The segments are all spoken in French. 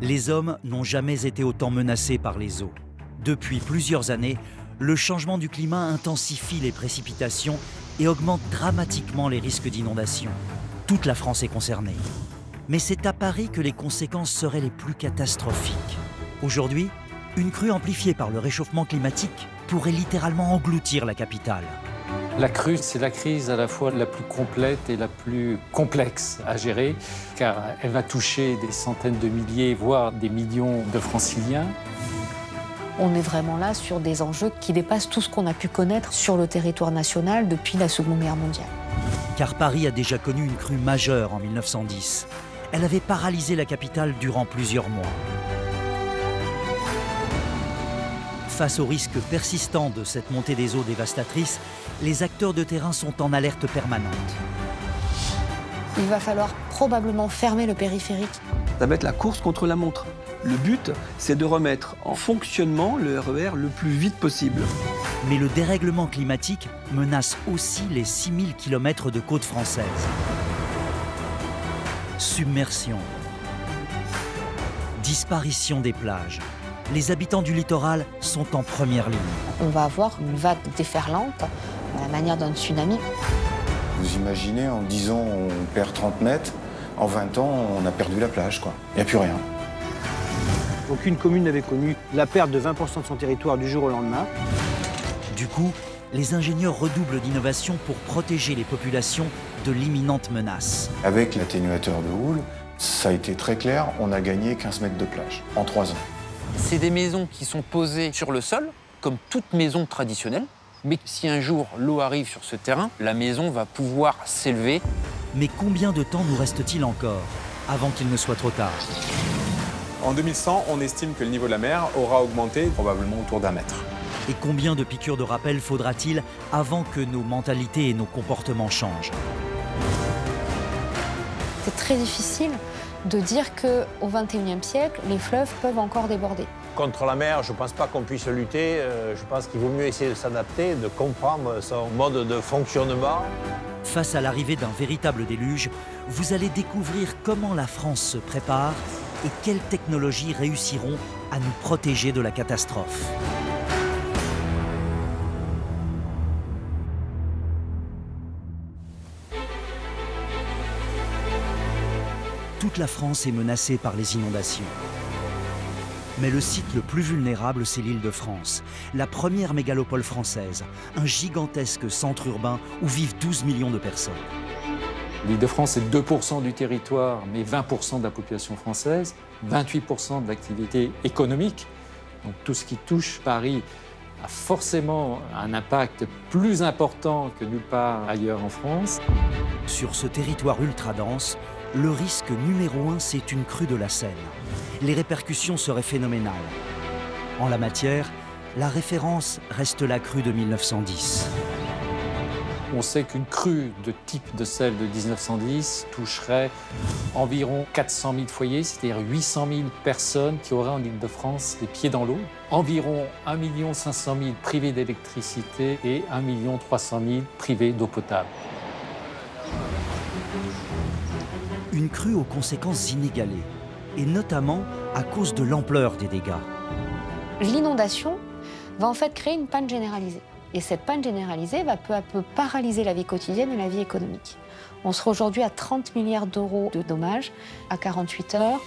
Les hommes n'ont jamais été autant menacés par les eaux. Depuis plusieurs années, le changement du climat intensifie les précipitations et augmente dramatiquement les risques d'inondation. Toute la France est concernée. Mais c'est à Paris que les conséquences seraient les plus catastrophiques. Aujourd'hui, une crue amplifiée par le réchauffement climatique pourrait littéralement engloutir la capitale. La crue, c'est la crise à la fois la plus complète et la plus complexe à gérer, car elle va toucher des centaines de milliers, voire des millions de franciliens. On est vraiment là sur des enjeux qui dépassent tout ce qu'on a pu connaître sur le territoire national depuis la Seconde Guerre mondiale. Car Paris a déjà connu une crue majeure en 1910. Elle avait paralysé la capitale durant plusieurs mois. Face au risque persistant de cette montée des eaux dévastatrice, les acteurs de terrain sont en alerte permanente. Il va falloir probablement fermer le périphérique. Ça va être la course contre la montre. Le but, c'est de remettre en fonctionnement le RER le plus vite possible. Mais le dérèglement climatique menace aussi les 6000 km de côtes françaises. Submersion, disparition des plages. Les habitants du littoral sont en première ligne. On va avoir une vague déferlante à la manière d'un tsunami. Vous imaginez, en 10 ans, on perd 30 mètres. En 20 ans, on a perdu la plage, quoi. Il n'y a plus rien. Aucune commune n'avait connu la perte de 20% de son territoire du jour au lendemain. Du coup, les ingénieurs redoublent d'innovation pour protéger les populations de l'imminente menace. Avec l'atténuateur de houle, ça a été très clair, on a gagné 15 mètres de plage en 3 ans. C'est des maisons qui sont posées sur le sol, comme toute maison traditionnelle. Mais si un jour l'eau arrive sur ce terrain, la maison va pouvoir s'élever. Mais combien de temps nous reste-t-il encore avant qu'il ne soit trop tard? En 2100, on estime que le niveau de la mer aura augmenté probablement autour d'1 mètre. Et combien de piqûres de rappel faudra-t-il avant que nos mentalités et nos comportements changent? C'est très difficile de dire qu'au XXIe siècle, les fleuves peuvent encore déborder. Contre la mer, je ne pense pas qu'on puisse lutter. Je pense qu'il vaut mieux essayer de s'adapter, de comprendre son mode de fonctionnement. Face à l'arrivée d'un véritable déluge, vous allez découvrir comment la France se prépare et quelles technologies réussiront à nous protéger de la catastrophe. Toute la France est menacée par les inondations. Mais le site le plus vulnérable, c'est l'Île-de-France, la première mégalopole française, un gigantesque centre urbain où vivent 12 millions de personnes. L'Île-de-France, c'est 2% du territoire, mais 20% de la population française, 28% de l'activité économique. Donc tout ce qui touche Paris a forcément un impact plus important que nulle part ailleurs en France. Sur ce territoire ultra-dense, le risque numéro 1, c'est une crue de la Seine. Les répercussions seraient phénoménales. En la matière, la référence reste la crue de 1910. On sait qu'une crue de type de celle de 1910 toucherait environ 400 000 foyers, c'est-à-dire 800 000 personnes qui auraient en Île-de-France les pieds dans l'eau. Environ 1 500 000 privés d'électricité et 1 300 000 privés d'eau potable. Une crue aux conséquences inégalées, et notamment à cause de l'ampleur des dégâts. L'inondation va en fait créer une panne généralisée. Et cette panne généralisée va peu à peu paralyser la vie quotidienne et la vie économique. On sera aujourd'hui à 30 milliards d'euros de dommages à 48 heures.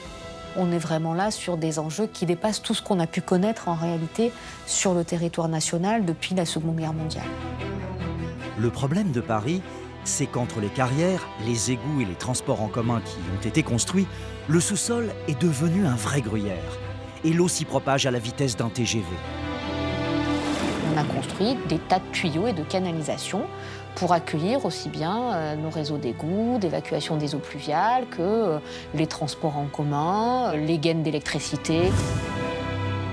On est vraiment là sur des enjeux qui dépassent tout ce qu'on a pu connaître en réalité sur le territoire national depuis la Seconde Guerre mondiale. Le problème de Paris, c'est qu'entre les carrières, les égouts et les transports en commun qui ont été construits, le sous-sol est devenu un vrai gruyère. Et l'eau s'y propage à la vitesse d'un TGV. On a construit des tas de tuyaux et de canalisations pour accueillir aussi bien nos réseaux d'égouts, d'évacuation des eaux pluviales, que les transports en commun, les gaines d'électricité.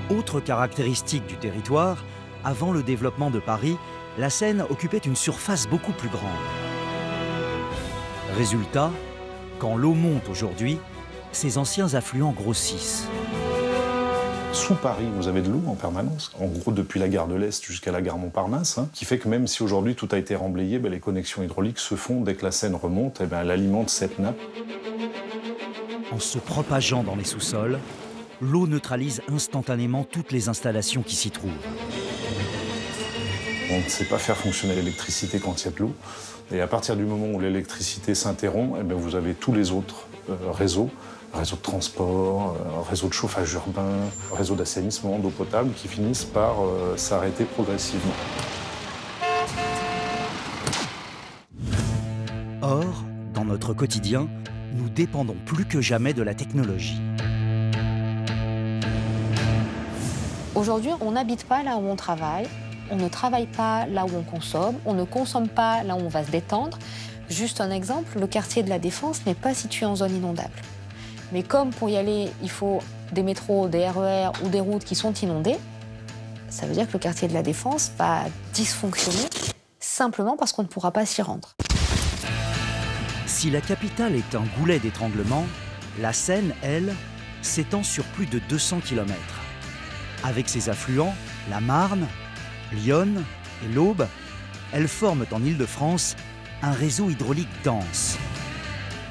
Autre caractéristique du territoire, avant le développement de Paris, la Seine occupait une surface beaucoup plus grande. Résultat, quand l'eau monte aujourd'hui, ses anciens affluents grossissent. Sous Paris, vous avez de l'eau en permanence, en gros depuis la gare de l'Est jusqu'à la gare Montparnasse, qui fait que même si aujourd'hui tout a été remblayé, les connexions hydrauliques se font dès que la Seine remonte, elle alimente cette nappe. En se propageant dans les sous-sols, l'eau neutralise instantanément toutes les installations qui s'y trouvent. On ne sait pas faire fonctionner l'électricité quand il y a de l'eau. Et à partir du moment où l'électricité s'interrompt, eh bien vous avez tous les autres réseaux, réseau de transport, réseau de chauffage urbain, réseau d'assainissement, d'eau potable, qui finissent par s'arrêter progressivement. Or, dans notre quotidien, nous dépendons plus que jamais de la technologie. Aujourd'hui, on n'habite pas là où on travaille, on ne travaille pas là où on consomme, on ne consomme pas là où on va se détendre. Juste un exemple, le quartier de la Défense n'est pas situé en zone inondable. Mais comme pour y aller, il faut des métros, des RER ou des routes qui sont inondées, ça veut dire que le quartier de la Défense va dysfonctionner simplement parce qu'on ne pourra pas s'y rendre. Si la capitale est un goulet d'étranglement, la Seine, elle, s'étend sur plus de 200 km. Avec ses affluents, la Marne, l'Yonne et l'Aube, elles forment en Île-de-France un réseau hydraulique dense.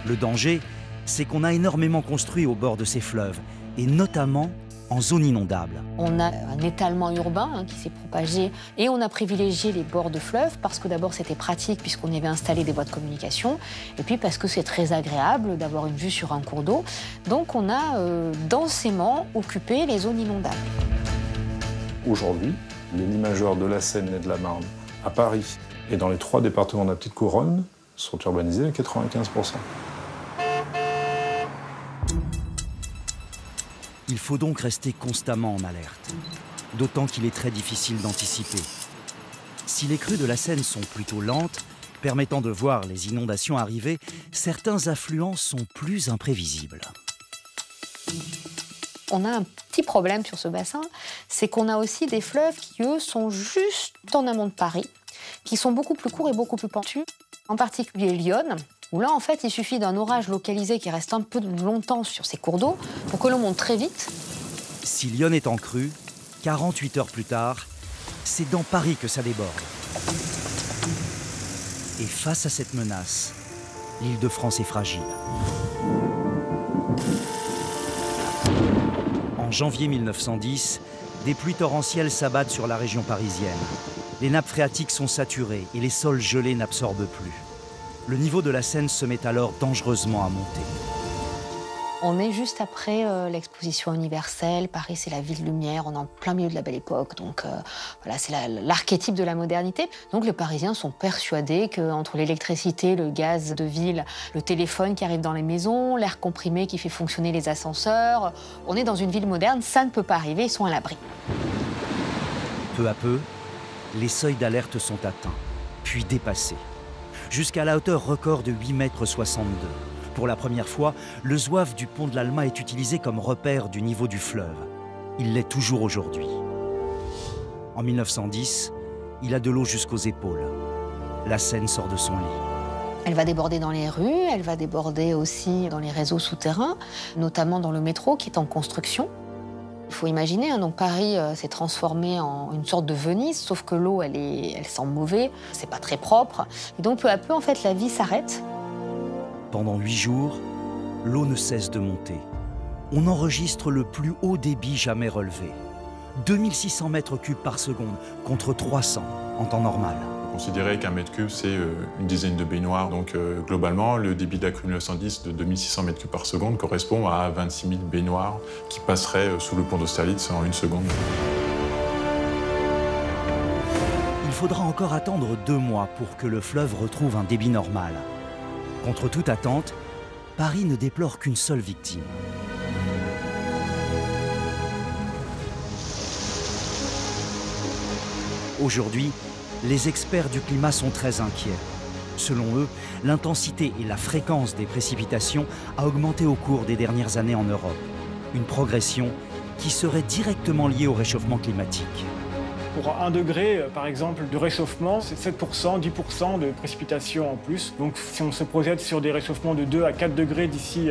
Le danger, c'est qu'on a énormément construit au bord de ces fleuves, et notamment en zone inondable. On a un étalement urbain qui s'est propagé et on a privilégié les bords de fleuves parce que d'abord c'était pratique puisqu'on y avait installé des voies de communication et puis parce que c'est très agréable d'avoir une vue sur un cours d'eau. Donc on a densément occupé les zones inondables. Aujourd'hui, les limageurs de la Seine et de la Marne à Paris et dans les 3 départements de la Petite Couronne sont urbanisés à 95%. Il faut donc rester constamment en alerte, d'autant qu'il est très difficile d'anticiper. Si les crues de la Seine sont plutôt lentes, permettant de voir les inondations arriver, certains affluents sont plus imprévisibles. On a un petit problème sur ce bassin, c'est qu'on a aussi des fleuves qui, eux, sont juste en amont de Paris, qui sont beaucoup plus courts et beaucoup plus pentus, en particulier l'Yonne, où là, en fait, il suffit d'un orage localisé qui reste un peu longtemps sur ces cours d'eau pour que l'on monte très vite. Si l'Yonne est en crue, 48 heures plus tard, c'est dans Paris que ça déborde. Et face à cette menace, l'Île-de-France est fragile. En janvier 1910, des pluies torrentielles s'abattent sur la région parisienne. Les nappes phréatiques sont saturées et les sols gelés n'absorbent plus. Le niveau de la Seine se met alors dangereusement à monter. On est juste après l'exposition universelle. Paris, c'est la ville lumière. On est en plein milieu de la Belle Époque. Donc voilà, c'est l'archétype de la modernité. Donc les Parisiens sont persuadés qu'entre l'électricité, le gaz de ville, le téléphone qui arrive dans les maisons, l'air comprimé qui fait fonctionner les ascenseurs, on est dans une ville moderne. Ça ne peut pas arriver. Ils sont à l'abri. Peu à peu, les seuils d'alerte sont atteints, puis dépassés. Jusqu'à la hauteur record de 8,62 mètres. Pour la première fois, le zouave du pont de l'Alma est utilisé comme repère du niveau du fleuve. Il l'est toujours aujourd'hui. En 1910, il a de l'eau jusqu'aux épaules. La Seine sort de son lit. Elle va déborder dans les rues, elle va déborder aussi dans les réseaux souterrains, notamment dans le métro qui est en construction. Il faut imaginer, donc Paris s'est transformé en une sorte de Venise, sauf que l'eau, elle sent mauvais, c'est pas très propre. Et donc peu à peu, en fait, la vie s'arrête. Pendant 8 jours, l'eau ne cesse de monter. On enregistre le plus haut débit jamais relevé. 2600 mètres cubes par seconde, contre 300 en temps normal. Considérer qu'un mètre cube, c'est une dizaine de baignoires. Donc globalement, le débit d'accru 1910 de 2600 mètres cubes par seconde correspond à 26 000 baignoires qui passeraient sous le pont d'Austerlitz en 1 seconde. Il faudra encore attendre 2 mois pour que le fleuve retrouve un débit normal. Contre toute attente, Paris ne déplore qu'une seule victime. Aujourd'hui, les experts du climat sont très inquiets. Selon eux, l'intensité et la fréquence des précipitations a augmenté au cours des dernières années en Europe. Une progression qui serait directement liée au réchauffement climatique. Pour 1 degré, par exemple, de réchauffement, c'est 7%, 10% de précipitations en plus. Donc si on se projette sur des réchauffements de 2 à 4 degrés d'ici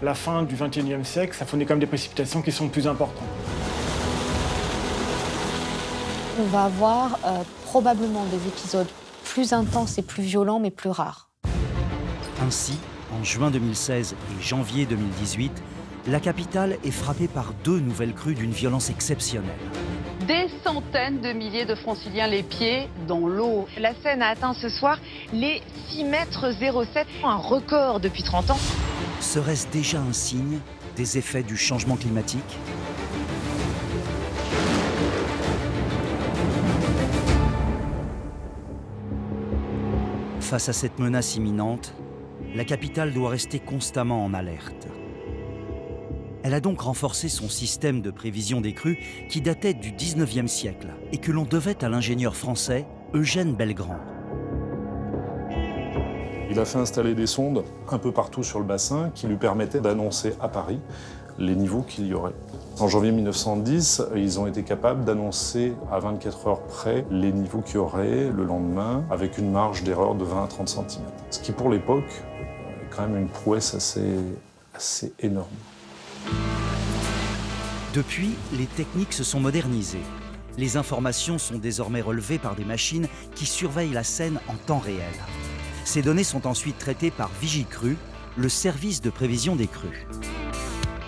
la fin du XXIe siècle, ça fournit quand même des précipitations qui sont plus importantes. On va avoir probablement des épisodes plus intenses et plus violents, mais plus rares. Ainsi, en juin 2016 et janvier 2018, la capitale est frappée par 2 nouvelles crues d'une violence exceptionnelle. Des centaines de milliers de franciliens les pieds dans l'eau. La Seine a atteint ce soir les 6,07 mètres, un record depuis 30 ans. Serait-ce déjà un signe des effets du changement climatique ? Face à cette menace imminente, la capitale doit rester constamment en alerte. Elle a donc renforcé son système de prévision des crues qui datait du 19e siècle et que l'on devait à l'ingénieur français Eugène Belgrand. Il a fait installer des sondes un peu partout sur le bassin qui lui permettaient d'annoncer à Paris les niveaux qu'il y aurait. En janvier 1910, ils ont été capables d'annoncer à 24 heures près les niveaux qu'il y aurait le lendemain avec une marge d'erreur de 20 à 30 cm. Ce qui pour l'époque est quand même une prouesse assez énorme. Depuis, les techniques se sont modernisées. Les informations sont désormais relevées par des machines qui surveillent la Seine en temps réel. Ces données sont ensuite traitées par Vigicrues, le service de prévision des crues.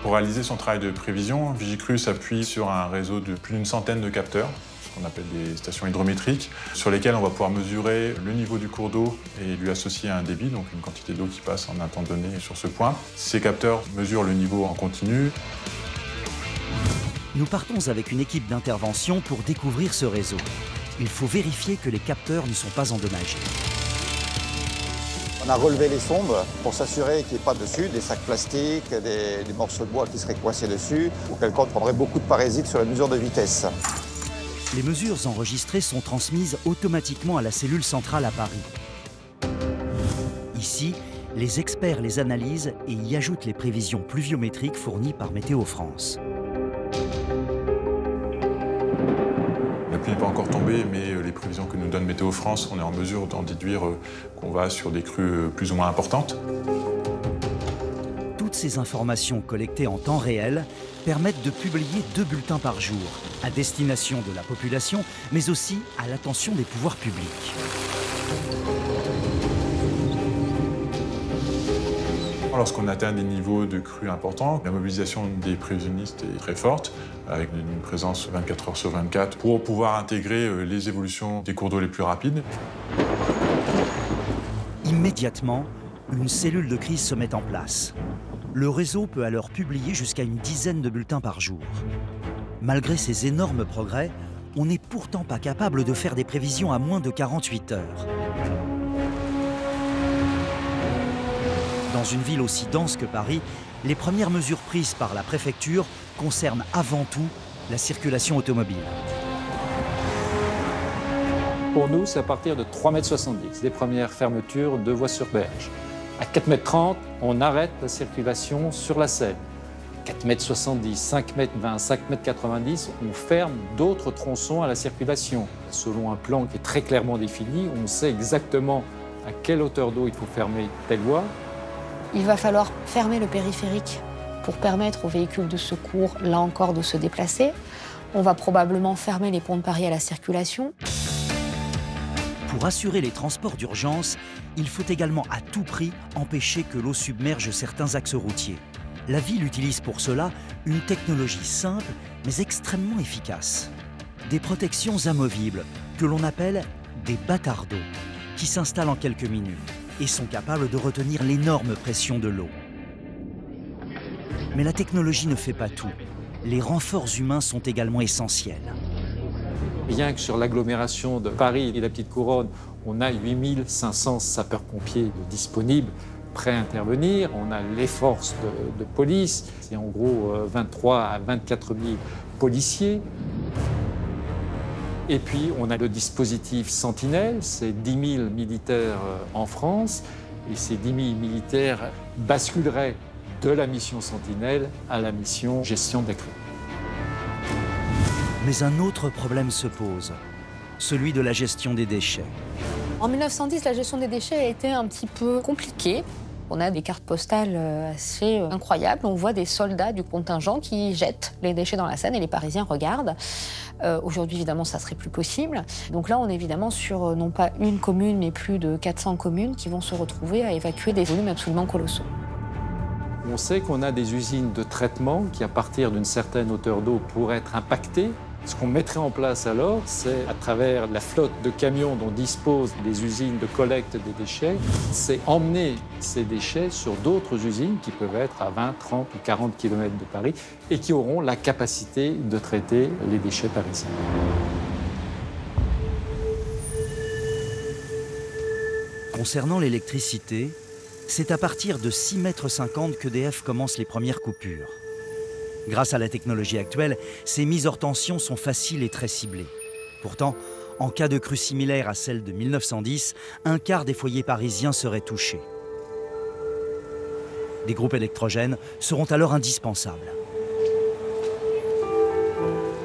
Pour réaliser son travail de prévision, Vigicrues s'appuie sur un réseau de plus d'une centaine de capteurs, ce qu'on appelle des stations hydrométriques, sur lesquelles on va pouvoir mesurer le niveau du cours d'eau et lui associer un débit, donc une quantité d'eau qui passe en un temps donné sur ce point. Ces capteurs mesurent le niveau en continu. Nous partons avec une équipe d'intervention pour découvrir ce réseau. Il faut vérifier que les capteurs ne sont pas endommagés. On a relevé les sondes pour s'assurer qu'il n'y ait pas dessus des sacs plastiques, des morceaux de bois qui seraient coincés dessus, auquel cas on prendrait beaucoup de parasites sur la mesure de vitesse. Les mesures enregistrées sont transmises automatiquement à la cellule centrale à Paris. Ici, les experts les analysent et y ajoutent les prévisions pluviométriques fournies par Météo France. La pluie n'est pas encore tombée, mais les prévisions que nous donne Météo France, on est en mesure d'en déduire qu'on va sur des crues plus ou moins importantes. Toutes ces informations collectées en temps réel permettent de publier 2 bulletins par jour, à destination de la population, mais aussi à l'attention des pouvoirs publics. Lorsqu'on atteint des niveaux de crues importants, la mobilisation des prévisionnistes est très forte, avec une présence 24 heures sur 24, pour pouvoir intégrer les évolutions des cours d'eau les plus rapides. Immédiatement, une cellule de crise se met en place. Le réseau peut alors publier jusqu'à une dizaine de bulletins par jour. Malgré ces énormes progrès, on n'est pourtant pas capable de faire des prévisions à moins de 48 heures. Dans une ville aussi dense que Paris, les premières mesures prises par la préfecture concernent avant tout la circulation automobile. Pour nous, c'est à partir de 3,70 m, les premières fermetures de voies sur berge. À 4,30 m, on arrête la circulation sur la Seine. 4,70 m, 5,20 m, 5,90 m, on ferme d'autres tronçons à la circulation. Selon un plan qui est très clairement défini, on sait exactement à quelle hauteur d'eau il faut fermer telle voie. Il va falloir fermer le périphérique pour permettre aux véhicules de secours, là encore, de se déplacer. On va probablement fermer les ponts de Paris à la circulation. Pour assurer les transports d'urgence, il faut également à tout prix empêcher que l'eau submerge certains axes routiers. La ville utilise pour cela une technologie simple mais extrêmement efficace. Des protections amovibles que l'on appelle des bâtards d'eau, qui s'installent en quelques minutes et sont capables de retenir l'énorme pression de l'eau. Mais la technologie ne fait pas tout. Les renforts humains sont également essentiels. Rien que sur l'agglomération de Paris et la Petite Couronne, on a 8500 sapeurs-pompiers disponibles, prêts à intervenir. On a les forces de police, c'est en gros 23 à 24 000 policiers. Et puis, on a le dispositif Sentinelle, c'est 10 000 militaires en France. Et ces 10 000 militaires basculeraient de la mission Sentinelle à la mission gestion des crues. Mais un autre problème se pose, celui de la gestion des déchets. En 1910, la gestion des déchets a été un petit peu compliquée. On a des cartes postales assez incroyables. On voit des soldats du contingent qui jettent les déchets dans la Seine et les Parisiens regardent. Aujourd'hui, évidemment, ça serait plus possible. Donc là, on est évidemment sur non pas une commune, mais plus de 400 communes qui vont se retrouver à évacuer des volumes absolument colossaux. On sait qu'on a des usines de traitement qui, à partir d'une certaine hauteur d'eau, pourraient être impactées. Ce qu'on mettrait en place alors, c'est à travers la flotte de camions dont disposent les usines de collecte des déchets, c'est emmener ces déchets sur d'autres usines qui peuvent être à 20, 30 ou 40 km de Paris et qui auront la capacité de traiter les déchets parisiens. Concernant l'électricité, c'est à partir de 6,50 m qu'EDF commence les premières coupures. Grâce à la technologie actuelle, ces mises hors tension sont faciles et très ciblées. Pourtant, en cas de crue similaire à celle de 1910, un quart des foyers parisiens seraient touchés. Des groupes électrogènes seront alors indispensables.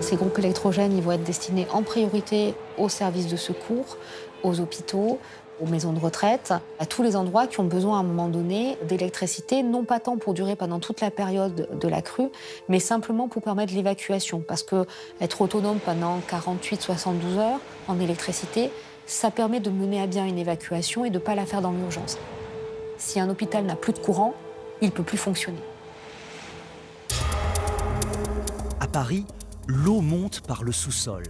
Ces groupes électrogènes, ils vont être destinés en priorité aux services de secours, aux hôpitaux, aux maisons de retraite, à tous les endroits qui ont besoin à un moment donné d'électricité, non pas tant pour durer pendant toute la période de la crue, mais simplement pour permettre l'évacuation. Parce que être autonome pendant 48-72 heures en électricité, ça permet de mener à bien une évacuation et de ne pas la faire dans l'urgence. Si un hôpital n'a plus de courant, il ne peut plus fonctionner. À Paris, l'eau monte par le sous-sol.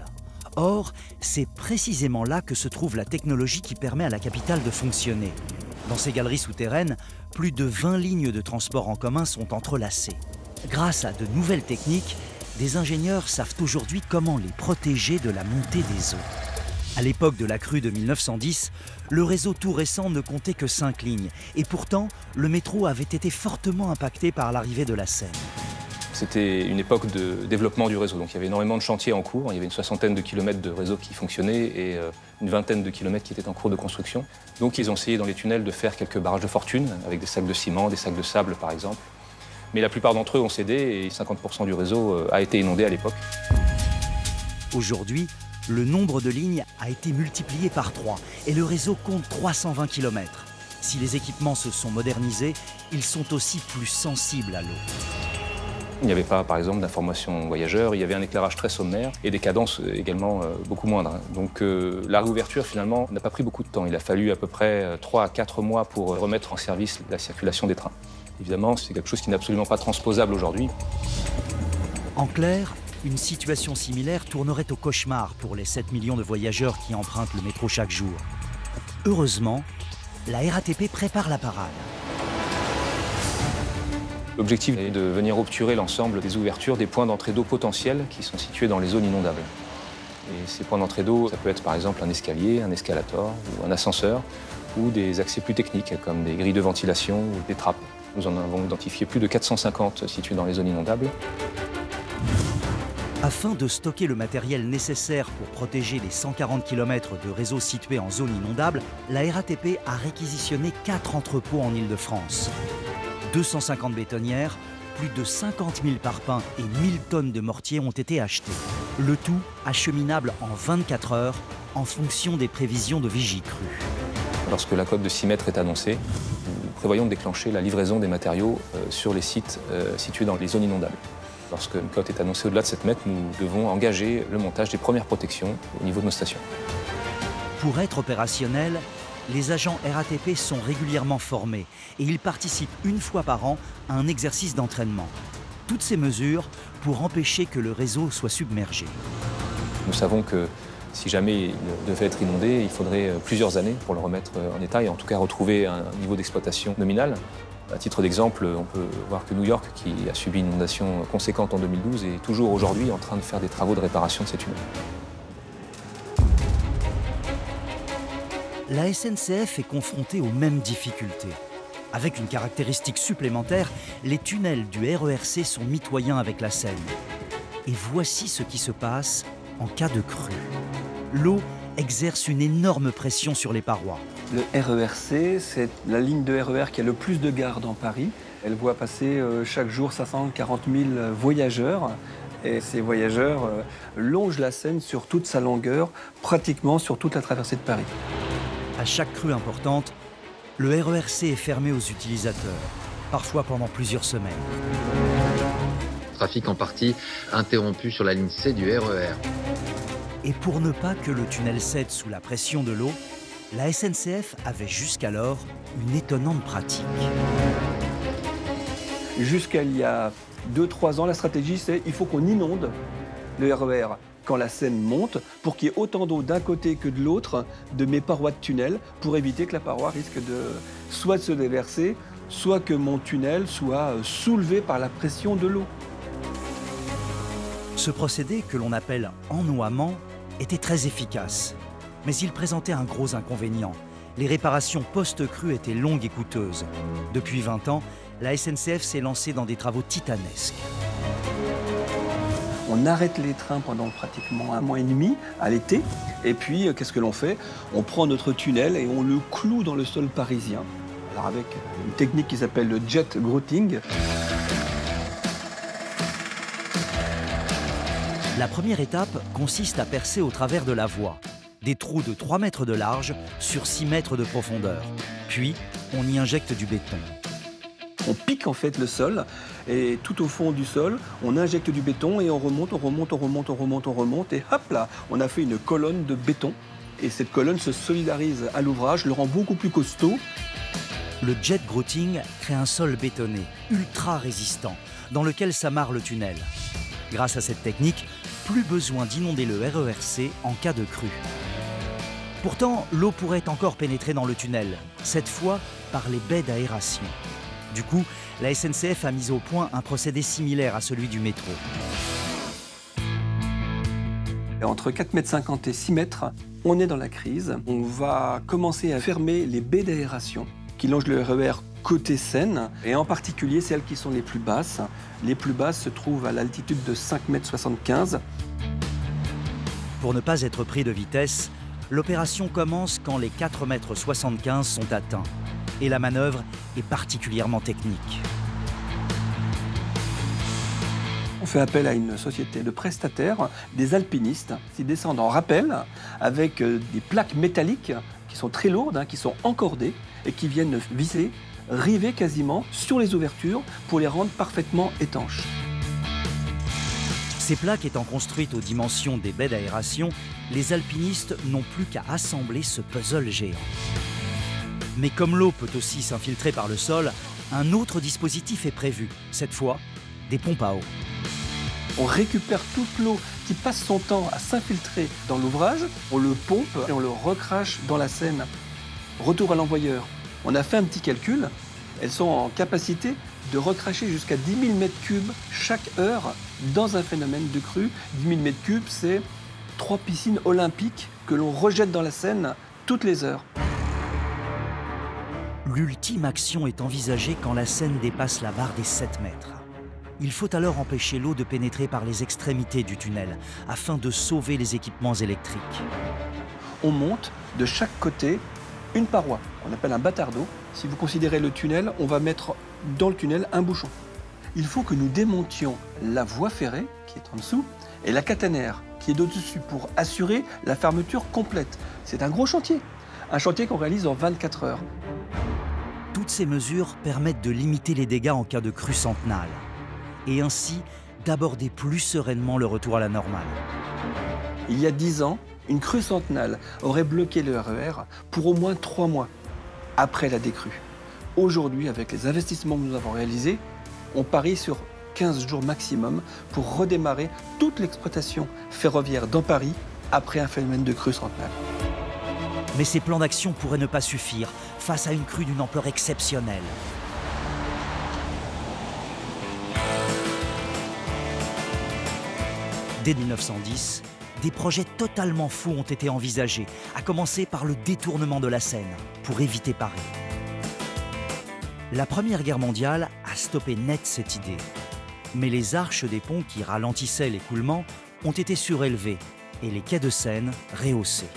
Or, c'est précisément là que se trouve la technologie qui permet à la capitale de fonctionner. Dans ces galeries souterraines, plus de 20 lignes de transport en commun sont entrelacées. Grâce à de nouvelles techniques, des ingénieurs savent aujourd'hui comment les protéger de la montée des eaux. À l'époque de la crue de 1910, le réseau tout récent ne comptait que 5 lignes. Et pourtant, le métro avait été fortement impacté par l'arrivée de la Seine. C'était une époque de développement du réseau, donc il y avait énormément de chantiers en cours. Il y avait une 60aine de kilomètres de réseau qui fonctionnaient et une 20aine de kilomètres qui étaient en cours de construction. Donc ils ont essayé dans les tunnels de faire quelques barrages de fortune, avec des sacs de ciment, des sacs de sable par exemple. Mais la plupart d'entre eux ont cédé et 50% du réseau a été inondé à l'époque. Aujourd'hui, le nombre de lignes a été multiplié par 3 et le réseau compte 320 km. Si les équipements se sont modernisés, ils sont aussi plus sensibles à l'eau. Il n'y avait pas, par exemple, d'information voyageurs, il y avait un éclairage très sommaire et des cadences également beaucoup moindres. Donc la réouverture, finalement, n'a pas pris beaucoup de temps. Il a fallu à peu près 3 à 4 mois pour remettre en service la circulation des trains. Évidemment, c'est quelque chose qui n'est absolument pas transposable aujourd'hui. En clair, une situation similaire tournerait au cauchemar pour les 7 millions de voyageurs qui empruntent le métro chaque jour. Heureusement, la RATP prépare la parade. L'objectif est de venir obturer l'ensemble des ouvertures des points d'entrée d'eau potentiels qui sont situés dans les zones inondables. Et ces points d'entrée d'eau, ça peut être par exemple un escalier, un escalator ou un ascenseur, ou des accès plus techniques comme des grilles de ventilation ou des trappes. Nous en avons identifié plus de 450 situés dans les zones inondables. Afin de stocker le matériel nécessaire pour protéger les 140 km de réseaux situés en zone inondable, la RATP a réquisitionné 4 entrepôts en Île-de-France. 250 bétonnières, plus de 50 000 parpaings et 1000 tonnes de mortier ont été achetés. Le tout acheminable en 24 heures en fonction des prévisions de Vigicru. Lorsque la cote de 6 mètres est annoncée, nous prévoyons de déclencher la livraison des matériaux sur les sites situés dans les zones inondables. Lorsqu'une cote est annoncée au-delà de 7 mètres, nous devons engager le montage des premières protections au niveau de nos stations. Pour être opérationnels, les agents RATP sont régulièrement formés et ils participent une fois par an à un exercice d'entraînement. Toutes ces mesures pour empêcher que le réseau soit submergé. Nous savons que si jamais il devait être inondé, il faudrait plusieurs années pour le remettre en état et en tout cas retrouver un niveau d'exploitation nominal. À titre d'exemple, on peut voir que New York, qui a subi une inondation conséquente en 2012, est toujours aujourd'hui en train de faire des travaux de réparation de ces tunnels. La SNCF est confrontée aux mêmes difficultés. Avec une caractéristique supplémentaire, les tunnels du RERC sont mitoyens avec la Seine. Et voici ce qui se passe en cas de crue. L'eau exerce une énorme pression sur les parois. Le RERC, c'est la ligne de RER qui a le plus de gares dans Paris. Elle voit passer chaque jour 540 000 voyageurs. Et ces voyageurs longent la Seine sur toute sa longueur, pratiquement sur toute la traversée de Paris. À chaque crue importante, le RERC est fermé aux utilisateurs, parfois pendant plusieurs semaines. Trafic en partie interrompu sur la ligne C du RER. Et pour ne pas que le tunnel cède sous la pression de l'eau, la SNCF avait jusqu'alors une étonnante pratique. Jusqu'à il y a 2-3 ans, la stratégie, c'est il faut qu'on inonde le RER quand la Seine monte pour qu'il y ait autant d'eau d'un côté que de l'autre de mes parois de tunnel pour éviter que la paroi risque de soit de se déverser, soit que mon tunnel soit soulevé par la pression de l'eau. Ce procédé, que l'on appelle ennoiement, était très efficace. Mais il présentait un gros inconvénient. Les réparations post-crues étaient longues et coûteuses. Depuis 20 ans, la SNCF s'est lancée dans des travaux titanesques. On arrête les trains pendant pratiquement 1 mois et demi à l'été. Et puis, qu'est-ce que l'on fait? On prend notre tunnel et on le cloue dans le sol parisien. Alors avec une technique qui s'appelle le jet grouting. La première étape consiste à percer au travers de la voie des trous de 3 mètres de large sur 6 mètres de profondeur. Puis, on y injecte du béton. On pique en fait le sol et tout au fond du sol, on injecte du béton et on remonte et hop là, on a fait une colonne de béton. Et cette colonne se solidarise à l'ouvrage, le rend beaucoup plus costaud. Le jet grouting crée un sol bétonné, ultra résistant, dans lequel s'amarre le tunnel. Grâce à cette technique, plus besoin d'inonder le RERC en cas de crue. Pourtant, l'eau pourrait encore pénétrer dans le tunnel, cette fois par les baies d'aération. Du coup, la SNCF a mis au point un procédé similaire à celui du métro. Entre 4,50 m et 6 mètres, on est dans la crise. On va commencer à fermer les baies d'aération qui longent le RER côté Seine, et en particulier celles qui sont les plus basses. Les plus basses se trouvent à l'altitude de 5,75 m. Pour ne pas être pris de vitesse, l'opération commence quand les 4,75 m sont atteints. Et la manœuvre est particulièrement technique. On fait appel à une société de prestataires, des alpinistes, qui descendent en rappel avec des plaques métalliques qui sont très lourdes, qui sont encordées et qui viennent visser, river quasiment sur les ouvertures pour les rendre parfaitement étanches. Ces plaques étant construites aux dimensions des baies d'aération, les alpinistes n'ont plus qu'à assembler ce puzzle géant. Mais comme l'eau peut aussi s'infiltrer par le sol, un autre dispositif est prévu, cette fois des pompes à eau. On récupère toute l'eau qui passe son temps à s'infiltrer dans l'ouvrage, on le pompe et on le recrache dans la Seine. Retour à l'envoyeur. On a fait un petit calcul, elles sont en capacité de recracher jusqu'à 10 000 m3 chaque heure dans un phénomène de crue. 10 000 m3, c'est 3 piscines olympiques que l'on rejette dans la Seine toutes les heures. L'ultime action est envisagée quand la Seine dépasse la barre des 7 mètres. Il faut alors empêcher l'eau de pénétrer par les extrémités du tunnel afin de sauver les équipements électriques. On monte de chaque côté une paroi, on appelle un bâtard d'eau. Si vous considérez le tunnel, on va mettre dans le tunnel un bouchon. Il faut que nous démontions la voie ferrée qui est en dessous et la caténaire qui est au-dessus pour assurer la fermeture complète. C'est un gros chantier, un chantier qu'on réalise en 24 heures. Toutes ces mesures permettent de limiter les dégâts en cas de crue centenale et ainsi d'aborder plus sereinement le retour à la normale. Il y a 10 ans, une crue centenale aurait bloqué le RER pour au moins 3 mois après la décrue. Aujourd'hui, avec les investissements que nous avons réalisés, on parie sur 15 jours maximum pour redémarrer toute l'exploitation ferroviaire dans Paris après un phénomène de crue centenale. Mais ces plans d'action pourraient ne pas suffire face à une crue d'une ampleur exceptionnelle. Dès 1910, des projets totalement fous ont été envisagés, à commencer par le détournement de la Seine pour éviter Paris. La Première Guerre mondiale a stoppé net cette idée. Mais les arches des ponts qui ralentissaient l'écoulement ont été surélevées et les quais de Seine rehaussés.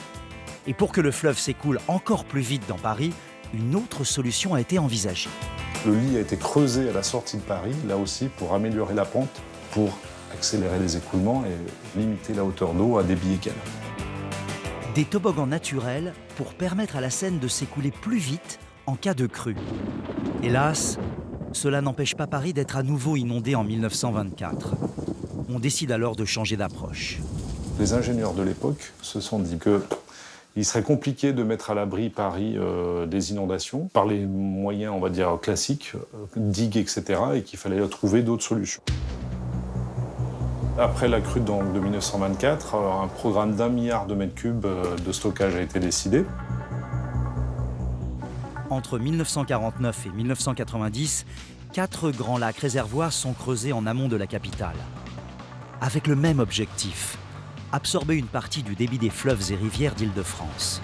Et pour que le fleuve s'écoule encore plus vite dans Paris, une autre solution a été envisagée. Le lit a été creusé à la sortie de Paris, là aussi pour améliorer la pente, pour accélérer les écoulements et limiter la hauteur d'eau à débit égal. Des toboggans naturels pour permettre à la Seine de s'écouler plus vite en cas de crue. Hélas, cela n'empêche pas Paris d'être à nouveau inondé en 1924. On décide alors de changer d'approche. Les ingénieurs de l'époque se sont dit Il serait compliqué de mettre à l'abri Paris des inondations par les moyens, on va dire, classiques, digues, etc., et qu'il fallait trouver d'autres solutions. Après la crue de 1924, un programme d'1 milliard de mètres cubes de stockage a été décidé. Entre 1949 et 1990, 4 grands lacs réservoirs sont creusés en amont de la capitale. Avec le même objectif, absorber une partie du débit des fleuves et rivières d'Île-de-France.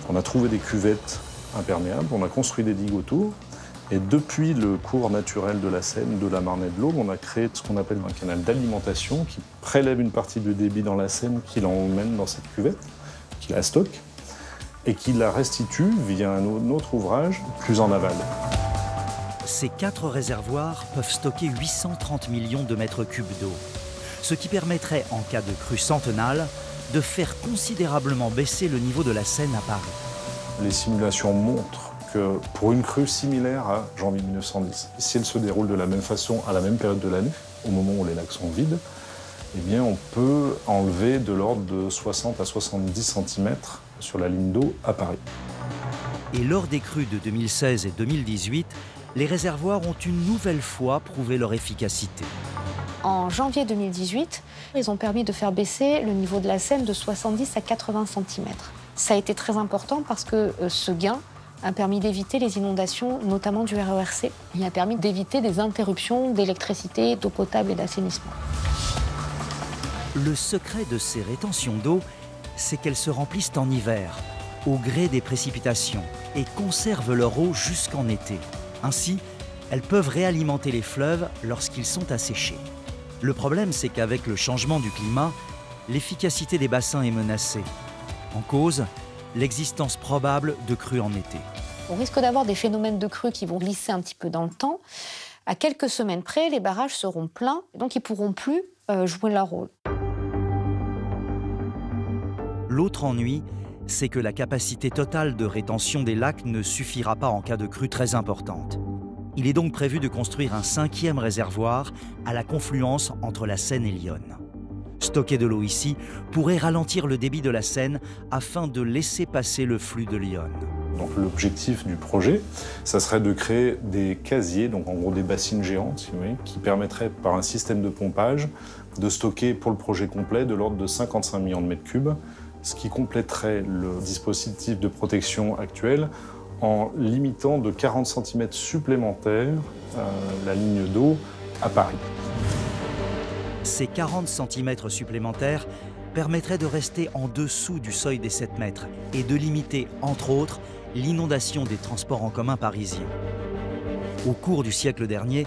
On a trouvé des cuvettes imperméables, on a construit des digues autour. Et depuis le cours naturel de la Seine, de la Marne et de l'Aube, on a créé ce qu'on appelle un canal d'alimentation qui prélève une partie du débit dans la Seine, qui l'emmène dans cette cuvette, qui la stocke et qui la restitue via un autre ouvrage plus en aval. Ces 4 réservoirs peuvent stocker 830 millions de mètres cubes d'eau, ce qui permettrait, en cas de crue centenale, de faire considérablement baisser le niveau de la Seine à Paris. Les simulations montrent que pour une crue similaire à janvier 1910, si elle se déroule de la même façon à la même période de l'année, au moment où les lacs sont vides, eh bien on peut enlever de l'ordre de 60 à 70 cm sur la ligne d'eau à Paris. Et lors des crues de 2016 et 2018, les réservoirs ont une nouvelle fois prouvé leur efficacité. En janvier 2018, ils ont permis de faire baisser le niveau de la Seine de 70 à 80 cm. Ça a été très important parce que ce gain a permis d'éviter les inondations, notamment du RERC. Il a permis d'éviter des interruptions d'électricité, d'eau potable et d'assainissement. Le secret de ces rétentions d'eau, c'est qu'elles se remplissent en hiver, au gré des précipitations, et conservent leur eau jusqu'en été. Ainsi, elles peuvent réalimenter les fleuves lorsqu'ils sont asséchés. Le problème, c'est qu'avec le changement du climat, l'efficacité des bassins est menacée. En cause, l'existence probable de crues en été. On risque d'avoir des phénomènes de crues qui vont glisser un petit peu dans le temps. À quelques semaines près, les barrages seront pleins, donc ils ne pourront plus jouer leur rôle. L'autre ennui, c'est que la capacité totale de rétention des lacs ne suffira pas en cas de crue très importante. Il est donc prévu de construire un 5e réservoir à la confluence entre la Seine et l'Yonne. Stocker de l'eau ici pourrait ralentir le débit de la Seine afin de laisser passer le flux de l'Yonne. Donc l'objectif du projet, ça serait de créer des casiers, donc en gros des bassines géantes, si vous voyez, qui permettraient par un système de pompage de stocker pour le projet complet de l'ordre de 55 millions de mètres cubes, ce qui compléterait le dispositif de protection actuel en limitant de 40 cm supplémentaires la ligne d'eau à Paris. Ces 40 cm supplémentaires permettraient de rester en dessous du seuil des 7 mètres et de limiter, entre autres, l'inondation des transports en commun parisiens. Au cours du siècle dernier,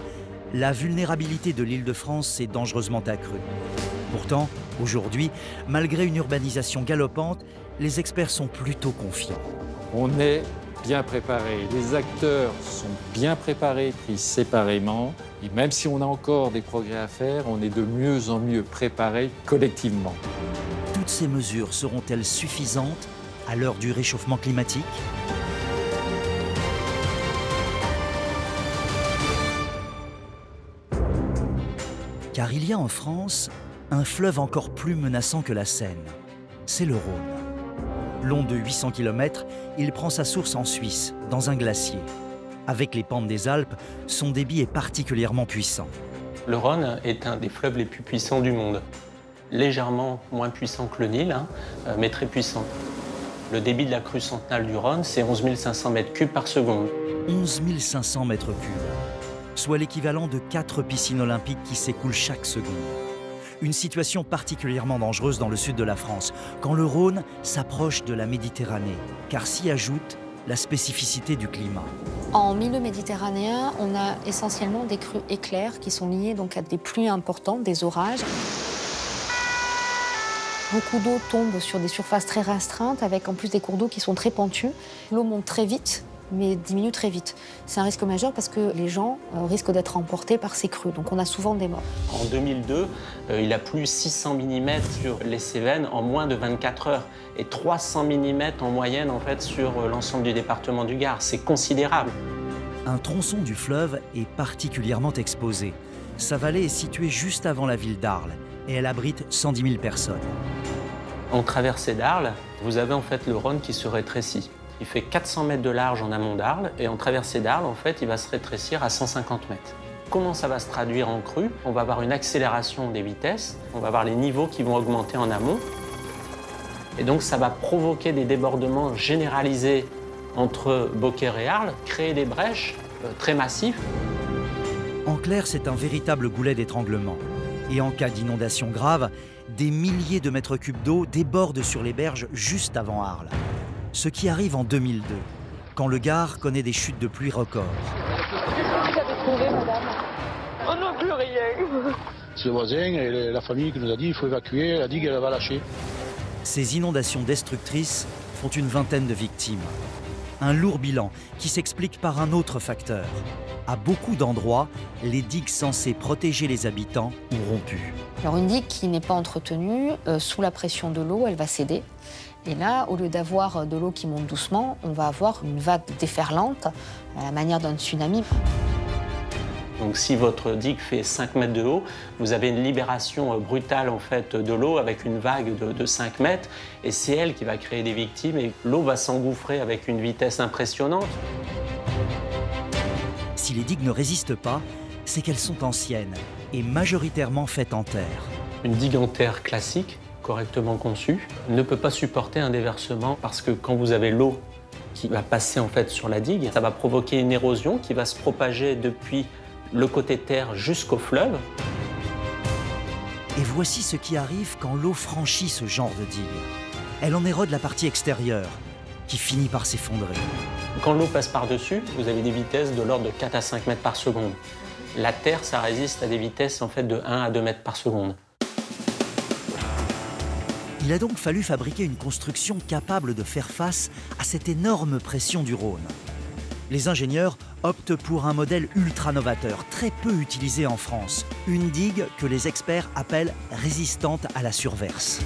la vulnérabilité de l'Île-de-France s'est dangereusement accrue. Pourtant, aujourd'hui, malgré une urbanisation galopante, les experts sont plutôt confiants. On est bien préparés, les acteurs sont bien préparés, pris séparément. Et même si on a encore des progrès à faire, on est de mieux en mieux préparés collectivement. Toutes ces mesures seront-elles suffisantes à l'heure du réchauffement climatique ? Car il y a en France un fleuve encore plus menaçant que la Seine. C'est le Rhône. Long de 800 km, il prend sa source en Suisse, dans un glacier. Avec les pentes des Alpes, son débit est particulièrement puissant. Le Rhône est un des fleuves les plus puissants du monde. Légèrement moins puissant que le Nil, mais très puissant. Le débit de la crue centenale du Rhône, c'est 11 500 mètres cubes par seconde. 11 500 mètres cubes, soit l'équivalent de 4 piscines olympiques qui s'écoulent chaque seconde. Une situation particulièrement dangereuse dans le sud de la France, quand le Rhône s'approche de la Méditerranée, car s'y ajoute la spécificité du climat. En milieu méditerranéen, on a essentiellement des crues éclairs qui sont liées donc à des pluies importantes, des orages. Beaucoup d'eau tombe sur des surfaces très restreintes, avec en plus des cours d'eau qui sont très pentus. L'eau monte très vite, mais diminue très vite. C'est un risque majeur parce que les gens risquent d'être emportés par ces crues, donc on a souvent des morts. En 2002, il a plu 600 mm sur les Cévennes en moins de 24 heures et 300 mm en moyenne en fait, sur l'ensemble du département du Gard. C'est considérable. Un tronçon du fleuve est particulièrement exposé. Sa vallée est située juste avant la ville d'Arles. et elle abrite 110 000 personnes. En traversée d'Arles, vous avez en fait le Rhône qui se rétrécit. Il fait 400 mètres de large en amont d'Arles et en traversée d'Arles, en fait, il va se rétrécir à 150 mètres. Comment ça va se traduire en crue? On va avoir une accélération des vitesses, on va avoir les niveaux qui vont augmenter en amont. Et donc ça va provoquer des débordements généralisés entre Beaucaire et Arles, créer des brèches très massives. En clair, c'est un véritable goulet d'étranglement. Et en cas d'inondation grave, des milliers de mètres cubes d'eau débordent sur les berges juste avant Arles. Ce qui arrive en 2002, quand le Gard connaît des chutes de pluie records. Qu'est-ce que vous avez trouvé, madame? Oh non, plus rien. C'est le voisin et la famille qui nous a dit qu'il faut évacuer, la digue elle va lâcher. Ces inondations destructrices font une vingtaine de victimes. Un lourd bilan qui s'explique par un autre facteur. À beaucoup d'endroits, les digues censées protéger les habitants ont rompu. Alors une digue qui n'est pas entretenue, sous la pression de l'eau, elle va céder. Et là, au lieu d'avoir de l'eau qui monte doucement, on va avoir une vague déferlante, à la manière d'un tsunami. Donc si votre digue fait 5 mètres de haut, vous avez une libération brutale en fait, de l'eau avec une vague de 5 mètres. Et c'est elle qui va créer des victimes et l'eau va s'engouffrer avec une vitesse impressionnante. Si les digues ne résistent pas, c'est qu'elles sont anciennes et majoritairement faites en terre. Une digue en terre classique, correctement conçue, ne peut pas supporter un déversement parce que quand vous avez l'eau qui va passer en fait sur la digue, ça va provoquer une érosion qui va se propager depuis le côté terre jusqu'au fleuve. Et voici ce qui arrive quand l'eau franchit ce genre de digue. Elle en érode la partie extérieure, qui finit par s'effondrer. Quand l'eau passe par-dessus, vous avez des vitesses de l'ordre de 4 à 5 mètres par seconde. La terre, ça résiste à des vitesses en fait, de 1 à 2 mètres par seconde. Il a donc fallu fabriquer une construction capable de faire face à cette énorme pression du Rhône. Les ingénieurs optent pour un modèle ultra novateur, très peu utilisé en France. Une digue que les experts appellent résistante à la surverse.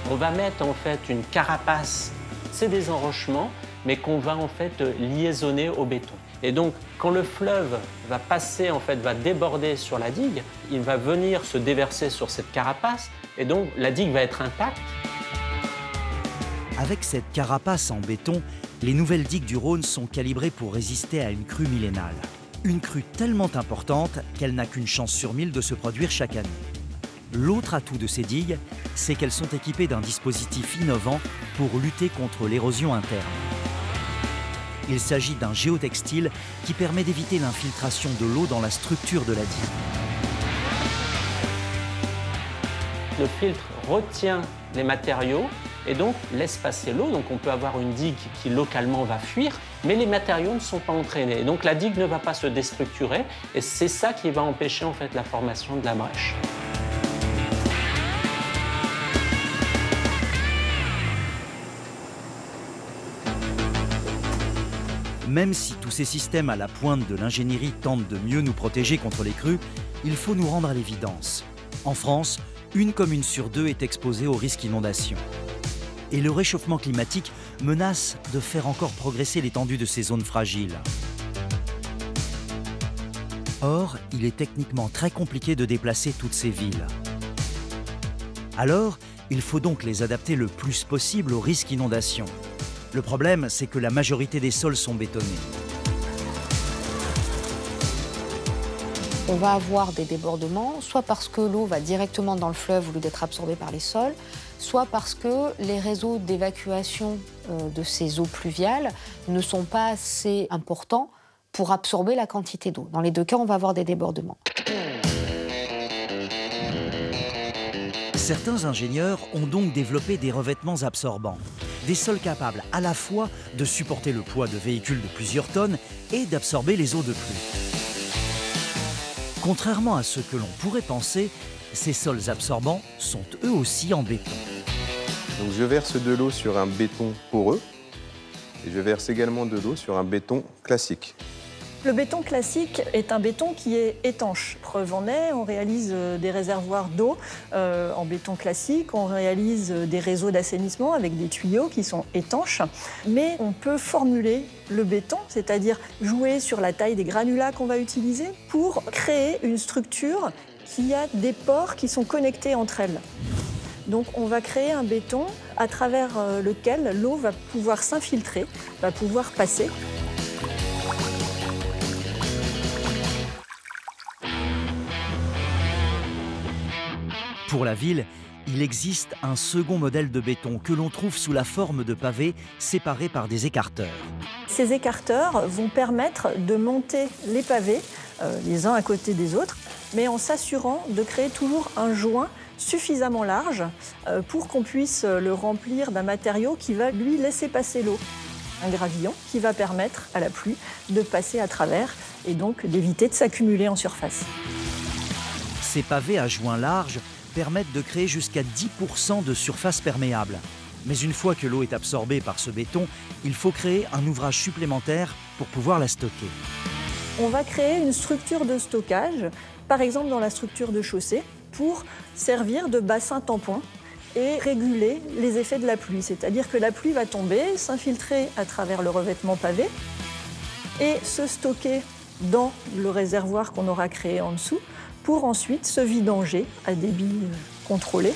On va mettre en fait une carapace, c'est des enrochements, mais qu'on va en fait liaisonner au béton. Et donc, quand le fleuve va passer, en fait, va déborder sur la digue, il va venir se déverser sur cette carapace, et donc la digue va être intacte. Avec cette carapace en béton, les nouvelles digues du Rhône sont calibrées pour résister à une crue millénale. Une crue tellement importante qu'elle n'a qu'une chance sur 1000 de se produire chaque année. L'autre atout de ces digues, c'est qu'elles sont équipées d'un dispositif innovant pour lutter contre l'érosion interne. Il s'agit d'un géotextile qui permet d'éviter l'infiltration de l'eau dans la structure de la digue. Le filtre retient les matériaux et donc laisse passer l'eau. Donc on peut avoir une digue qui localement va fuir, mais les matériaux ne sont pas entraînés. Et donc la digue ne va pas se déstructurer et c'est ça qui va empêcher en fait la formation de la brèche. Même si tous ces systèmes à la pointe de l'ingénierie tentent de mieux nous protéger contre les crues, il faut nous rendre à l'évidence. En France, une commune sur 2 est exposée au risque inondation. Et le réchauffement climatique menace de faire encore progresser l'étendue de ces zones fragiles. Or, il est techniquement très compliqué de déplacer toutes ces villes. Alors, il faut donc les adapter le plus possible au risque inondation. Le problème, c'est que la majorité des sols sont bétonnés. On va avoir des débordements, soit parce que l'eau va directement dans le fleuve au lieu d'être absorbée par les sols, soit parce que les réseaux d'évacuation de ces eaux pluviales ne sont pas assez importants pour absorber la quantité d'eau. Dans les deux cas, on va avoir des débordements. Certains ingénieurs ont donc développé des revêtements absorbants. Des sols capables à la fois de supporter le poids de véhicules de plusieurs tonnes et d'absorber les eaux de pluie. Contrairement à ce que l'on pourrait penser, ces sols absorbants sont eux aussi en béton. Donc je verse de l'eau sur un béton poreux et je verse également de l'eau sur un béton classique. Le béton classique est un béton qui est étanche. Preuve en est, on réalise des réservoirs d'eau en béton classique, on réalise des réseaux d'assainissement avec des tuyaux qui sont étanches, mais on peut formuler le béton, c'est-à-dire jouer sur la taille des granulats qu'on va utiliser pour créer une structure qui a des pores qui sont connectés entre elles. Donc on va créer un béton à travers lequel l'eau va pouvoir s'infiltrer, va pouvoir passer. Pour la ville, il existe un second modèle de béton que l'on trouve sous la forme de pavés séparés par des écarteurs. Ces écarteurs vont permettre de monter les pavés les uns à côté des autres, mais en s'assurant de créer toujours un joint suffisamment large pour qu'on puisse le remplir d'un matériau qui va lui laisser passer l'eau. Un gravillon qui va permettre à la pluie de passer à travers et donc d'éviter de s'accumuler en surface. Ces pavés à joints larges permettent de créer jusqu'à 10% de surface perméable. Mais une fois que l'eau est absorbée par ce béton, il faut créer un ouvrage supplémentaire pour pouvoir la stocker. On va créer une structure de stockage, par exemple dans la structure de chaussée, pour servir de bassin tampon et réguler les effets de la pluie. C'est-à-dire que la pluie va tomber, s'infiltrer à travers le revêtement pavé et se stocker dans le réservoir qu'on aura créé en dessous pour ensuite se vidanger à débit contrôlé.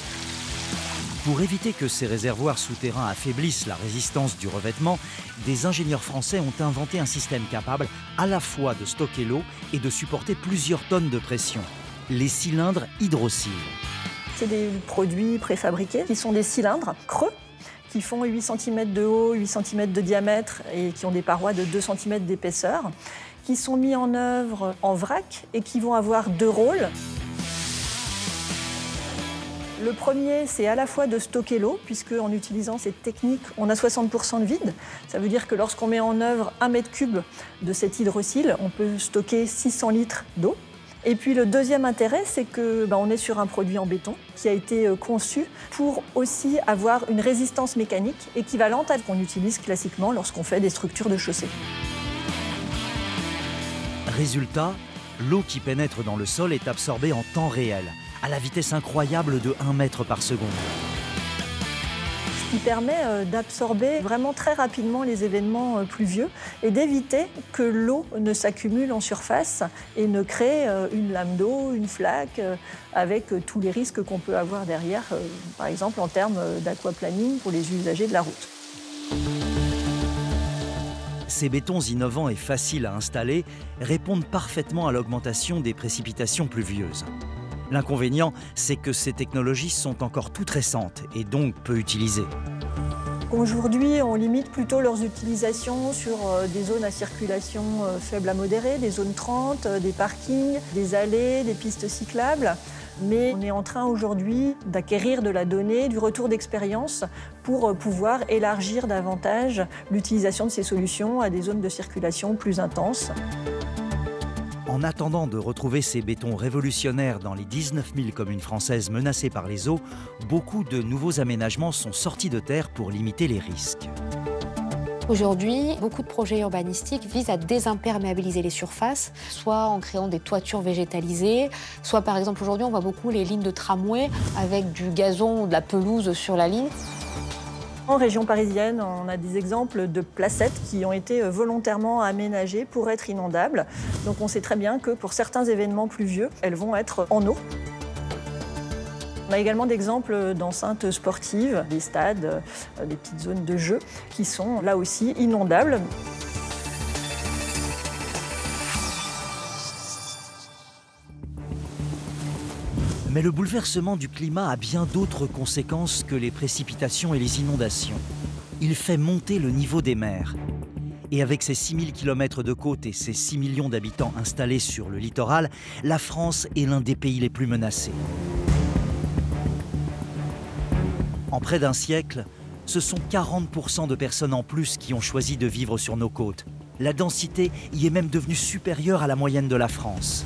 Pour éviter que ces réservoirs souterrains affaiblissent la résistance du revêtement, des ingénieurs français ont inventé un système capable à la fois de stocker l'eau et de supporter plusieurs tonnes de pression. Les cylindres hydrociles. C'est des produits préfabriqués qui sont des cylindres creux qui font 8 cm de haut, 8 cm de diamètre et qui ont des parois de 2 cm d'épaisseur, qui sont mis en œuvre en vrac et qui vont avoir deux rôles. Le premier, c'est à la fois de stocker l'eau, puisque en utilisant cette technique, on a 60% de vide. Ça veut dire que lorsqu'on met en œuvre 1 mètre cube de cet hydrocyle, on peut stocker 600 litres d'eau. Et puis le deuxième intérêt, c'est qu'on est sur un produit en béton qui a été conçu pour aussi avoir une résistance mécanique équivalente à ce qu'on utilise classiquement lorsqu'on fait des structures de chaussée. Résultat, l'eau qui pénètre dans le sol est absorbée en temps réel, à la vitesse incroyable de 1 mètre par seconde. Ce qui permet d'absorber vraiment très rapidement les événements pluvieux et d'éviter que l'eau ne s'accumule en surface et ne crée une lame d'eau, une flaque, avec tous les risques qu'on peut avoir derrière, par exemple en termes d'aquaplaning pour les usagers de la route. Ces bétons innovants et faciles à installer répondent parfaitement à l'augmentation des précipitations pluvieuses. L'inconvénient, c'est que ces technologies sont encore toutes récentes et donc peu utilisées. Aujourd'hui, on limite plutôt leurs utilisations sur des zones à circulation faible à modérée, des zones 30, des parkings, des allées, des pistes cyclables. Mais on est en train aujourd'hui d'acquérir de la donnée, du retour d'expérience pour pouvoir élargir davantage l'utilisation de ces solutions à des zones de circulation plus intenses. En attendant de retrouver ces bétons révolutionnaires dans les 19 000 communes françaises menacées par les eaux, beaucoup de nouveaux aménagements sont sortis de terre pour limiter les risques. Aujourd'hui, beaucoup de projets urbanistiques visent à désimperméabiliser les surfaces, soit en créant des toitures végétalisées, soit par exemple aujourd'hui on voit beaucoup les lignes de tramway avec du gazon ou de la pelouse sur la ligne. En région parisienne, on a des exemples de placettes qui ont été volontairement aménagées pour être inondables. Donc on sait très bien que pour certains événements pluvieux, elles vont être en eau. On a également d'exemples d'enceintes sportives, des stades, des petites zones de jeu qui sont là aussi inondables. Mais le bouleversement du climat a bien d'autres conséquences que les précipitations et les inondations. Il fait monter le niveau des mers. Et avec ses 6000 km de côte et ses 6 millions d'habitants installés sur le littoral, la France est l'un des pays les plus menacés. En près d'un siècle, ce sont 40% de personnes en plus qui ont choisi de vivre sur nos côtes. La densité y est même devenue supérieure à la moyenne de la France.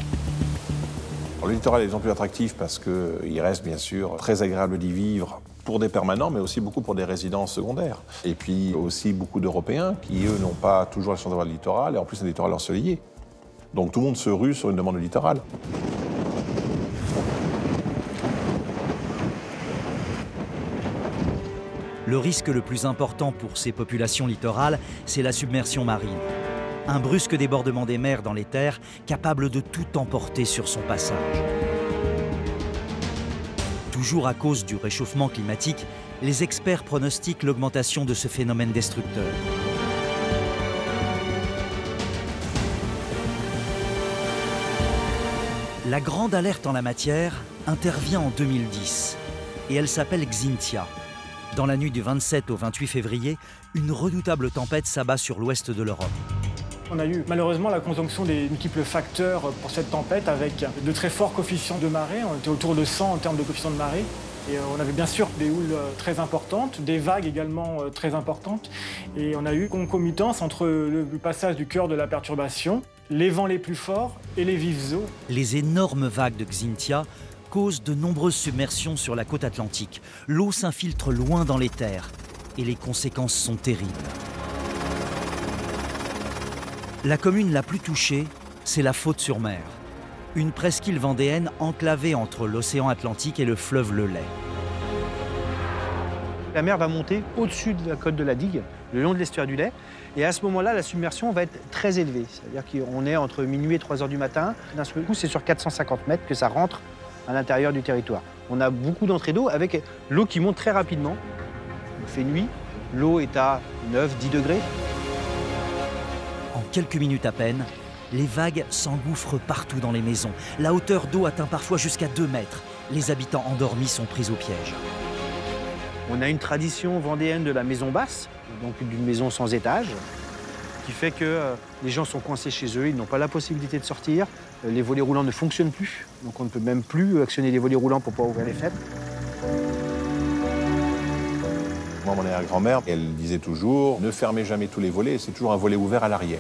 Le littoral est de plus en plus attractif parce qu'il reste bien sûr très agréable d'y vivre pour des permanents, mais aussi beaucoup pour des résidences secondaires. Et puis aussi beaucoup d'Européens qui, eux, n'ont pas toujours la chance d'avoir le littoral, et en plus un littoral ensoleillé. Donc tout le monde se rue sur une demande littorale. Le risque le plus important pour ces populations littorales, c'est la submersion marine. Un brusque débordement des mers dans les terres, capable de tout emporter sur son passage. Toujours à cause du réchauffement climatique, les experts pronostiquent l'augmentation de ce phénomène destructeur. La grande alerte en la matière intervient en 2010 et elle s'appelle Xynthia. Dans la nuit du 27 au 28 février, une redoutable tempête s'abat sur l'ouest de l'Europe. On a eu malheureusement la conjonction des multiples facteurs pour cette tempête avec de très forts coefficients de marée. On était autour de 100 en termes de coefficients de marée. Et on avait bien sûr des houles très importantes, des vagues également très importantes. Et on a eu concomitance entre le passage du cœur de la perturbation, les vents les plus forts et les vives eaux. Les énormes vagues de Xynthia causent de nombreuses submersions sur la côte atlantique. L'eau s'infiltre loin dans les terres et les conséquences sont terribles. La commune la plus touchée, c'est la Faute-sur-Mer. Une presqu'île vendéenne enclavée entre l'océan Atlantique et le fleuve le Lay. La mer va monter au-dessus de la côte de la digue, le long de l'estuaire du Lay. Et à ce moment-là, la submersion va être très élevée. C'est-à-dire qu'on est entre minuit et 3 heures du matin. D'un seul coup, c'est sur 450 mètres que ça rentre à l'intérieur du territoire. On a beaucoup d'entrées d'eau avec l'eau qui monte très rapidement. Il fait nuit, l'eau est à 9-10 degrés. En quelques minutes à peine, les vagues s'engouffrent partout dans les maisons. La hauteur d'eau atteint parfois jusqu'à 2 mètres. Les habitants endormis sont pris au piège. On a une tradition vendéenne de la maison basse, donc d'une maison sans étage, qui fait que les gens sont coincés chez eux, ils n'ont pas la possibilité de sortir. Les volets roulants ne fonctionnent plus, donc on ne peut même plus actionner les volets roulants pour pouvoir ouvrir les fenêtres. Moi, mon arrière-grand-mère, elle disait toujours « Ne fermez jamais tous les volets, c'est toujours un volet ouvert à l'arrière ».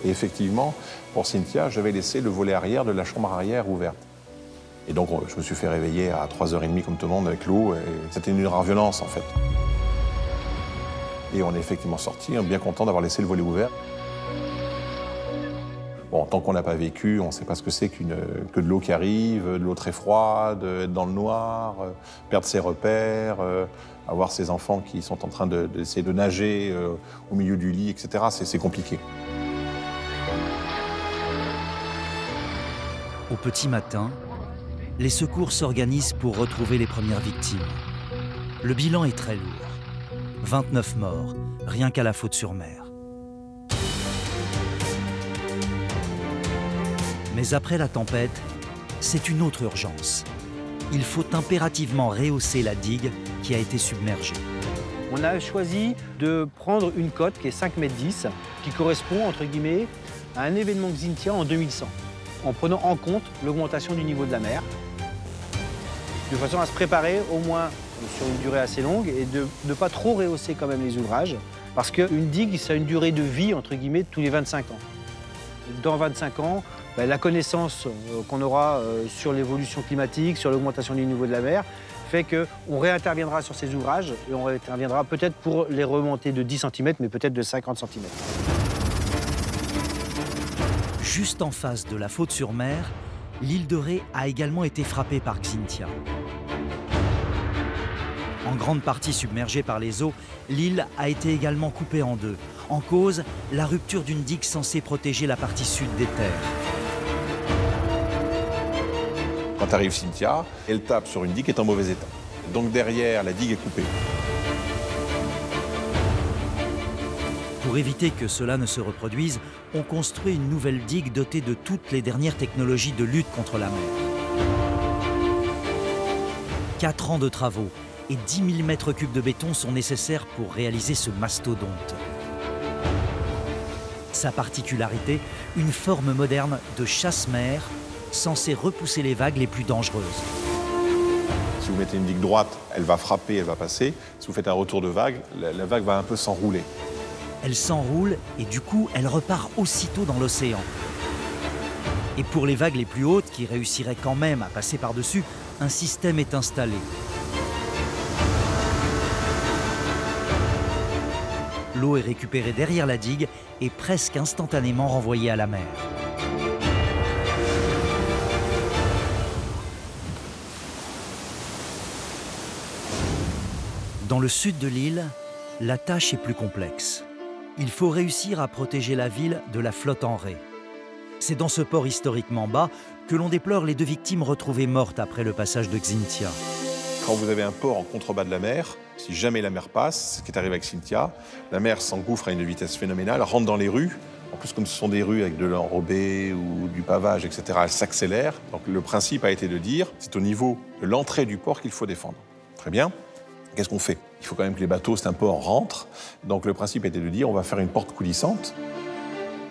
Et effectivement, pour Cynthia, j'avais laissé le volet arrière de la chambre arrière ouverte. Et donc, je me suis fait réveiller à 3h30 comme tout le monde avec l'eau. C'était une rare violence, en fait. Et on est effectivement sortis, bien content d'avoir laissé le volet ouvert. Bon, tant qu'on n'a pas vécu, on ne sait pas ce que c'est que de l'eau qui arrive, de l'eau très froide, être dans le noir, perdre ses repères, avoir ses enfants qui sont en train d'essayer de nager au milieu du lit, etc. C'est compliqué. Au petit matin, les secours s'organisent pour retrouver les premières victimes. Le bilan est très lourd. 29 morts, rien qu'à la Faute-sur-Mer. Mais après la tempête, c'est une autre urgence. Il faut impérativement rehausser la digue qui a été submergée. On a choisi de prendre une cote qui est 5,10 m, qui correspond, entre guillemets, à un événement Xynthia en 2100, en prenant en compte l'augmentation du niveau de la mer, de façon à se préparer au moins sur une durée assez longue et de ne pas trop rehausser quand même les ouvrages, parce qu'une digue, ça a une durée de vie, entre guillemets, tous les 25 ans. Dans 25 ans, la connaissance qu'on aura sur l'évolution climatique, sur l'augmentation du niveau de la mer, fait qu'on réinterviendra sur ces ouvrages et on réinterviendra peut-être pour les remonter de 10 cm, mais peut-être de 50 cm. Juste en face de la Faute-sur-Mer, l'île de Ré a également été frappée par Xynthia. En grande partie submergée par les eaux, l'île a été également coupée en deux. En cause, la rupture d'une digue censée protéger la partie sud des terres. Quand arrive Cynthia, elle tape sur une digue qui est en mauvais état. Donc derrière, la digue est coupée. Pour éviter que cela ne se reproduise, on construit une nouvelle digue dotée de toutes les dernières technologies de lutte contre la mer. 4 ans de travaux et 10 000 m3 de béton sont nécessaires pour réaliser ce mastodonte. Sa particularité, une forme moderne de chasse-mer censée repousser les vagues les plus dangereuses. Si vous mettez une digue droite, elle va frapper, elle va passer. Si vous faites un retour de vague, la vague va un peu s'enrouler. Elle s'enroule et du coup, elle repart aussitôt dans l'océan. Et pour les vagues les plus hautes, qui réussiraient quand même à passer par-dessus, un système est installé. L'eau est récupérée derrière la digue et presque instantanément renvoyée à la mer. Dans le sud de l'île, la tâche est plus complexe. Il faut réussir à protéger la ville de la flotte en raie. C'est dans ce port historiquement bas que l'on déplore les 2 victimes retrouvées mortes après le passage de Xynthia. Quand vous avez un port en contrebas de la mer, si jamais la mer passe, ce qui est arrivé avec Xynthia, la mer s'engouffre à une vitesse phénoménale, rentre dans les rues. En plus, comme ce sont des rues avec de l'enrobé ou du pavage, etc., elle s'accélère. Donc le principe a été de dire, c'est au niveau de l'entrée du port qu'il faut défendre. Très bien. Qu'est-ce qu'on fait? Il faut quand même que les bateaux, c'est un port, rentrent. Donc le principe était de dire, on va faire une porte coulissante.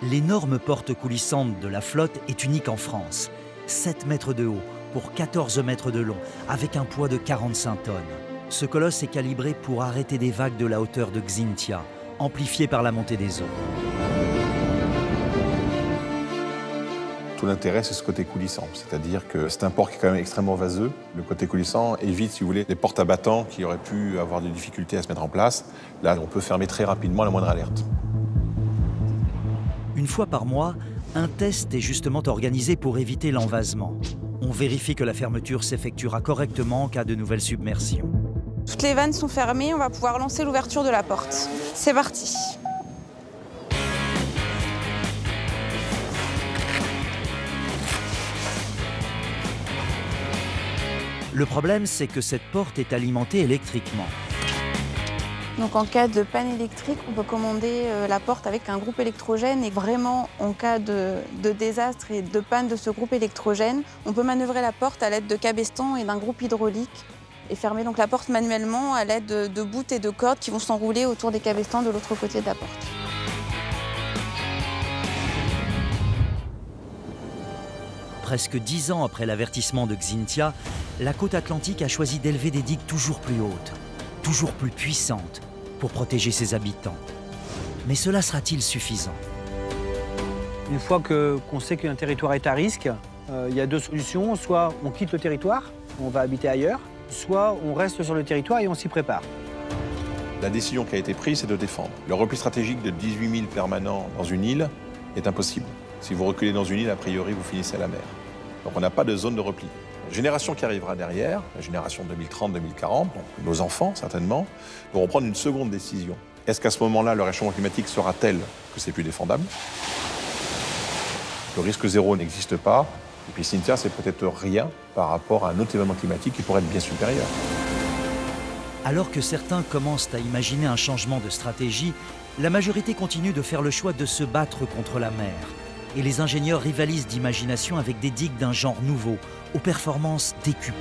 L'énorme porte coulissante de la flotte est unique en France. 7 mètres de haut pour 14 mètres de long, avec un poids de 45 tonnes. Ce colosse est calibré pour arrêter des vagues de la hauteur de Xynthia, amplifiées par la montée des eaux. Tout l'intérêt, c'est ce côté coulissant. C'est-à-dire que c'est un port qui est quand même extrêmement vaseux. Le côté coulissant évite, si vous voulez, des portes à battants qui auraient pu avoir des difficultés à se mettre en place. Là, on peut fermer très rapidement à la moindre alerte. Une fois par mois, un test est justement organisé pour éviter l'envasement. On vérifie que la fermeture s'effectuera correctement en cas de nouvelle submersion. Toutes les vannes sont fermées, on va pouvoir lancer l'ouverture de la porte. C'est parti. Le problème, c'est que cette porte est alimentée électriquement. Donc en cas de panne électrique, on peut commander la porte avec un groupe électrogène et vraiment en cas de désastre et de panne de ce groupe électrogène, on peut manœuvrer la porte à l'aide de cabestans et d'un groupe hydraulique et fermer donc la porte manuellement à l'aide de boutes et de cordes qui vont s'enrouler autour des cabestans de l'autre côté de la porte. Presque 10 ans après l'avertissement de Xynthia, la côte atlantique a choisi d'élever des digues toujours plus hautes, toujours plus puissantes, pour protéger ses habitants. Mais cela sera-t-il suffisant? Une fois qu'on sait qu'un territoire est à risque, il y a 2 solutions. Soit on quitte le territoire, on va habiter ailleurs, soit on reste sur le territoire et on s'y prépare. La décision qui a été prise, c'est de défendre. Le repli stratégique de 18 000 permanents dans une île est impossible. Si vous reculez dans une île, a priori, vous finissez à la mer. Donc on n'a pas de zone de repli. La génération qui arrivera derrière, la génération 2030-2040, nos enfants certainement, devront prendre une seconde décision. Est-ce qu'à ce moment-là, le réchauffement climatique sera tel que c'est plus défendable? Le risque zéro n'existe pas. Et puis Xynthia, c'est peut-être rien par rapport à un autre événement climatique qui pourrait être bien supérieur. Alors que certains commencent à imaginer un changement de stratégie, la majorité continue de faire le choix de se battre contre la mer. Et les ingénieurs rivalisent d'imagination avec des digues d'un genre nouveau, aux performances décuplées.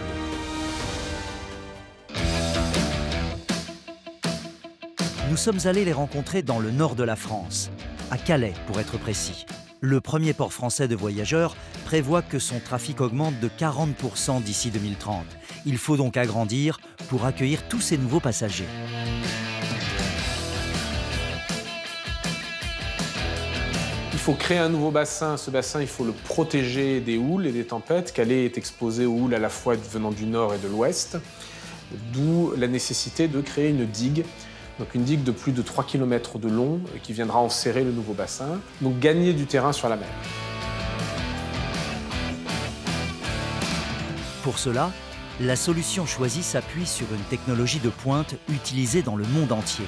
Nous sommes allés les rencontrer dans le nord de la France, à Calais pour être précis. Le premier port français de voyageurs prévoit que son trafic augmente de 40% d'ici 2030. Il faut donc agrandir pour accueillir tous ces nouveaux passagers. Il faut créer un nouveau bassin. Ce bassin, il faut le protéger des houles et des tempêtes. Calais est exposé aux houles à la fois venant du nord et de l'ouest, d'où la nécessité de créer une digue. Donc une digue de plus de 3 km de long qui viendra enserrer le nouveau bassin, donc gagner du terrain sur la mer. Pour cela, la solution choisie s'appuie sur une technologie de pointe utilisée dans le monde entier.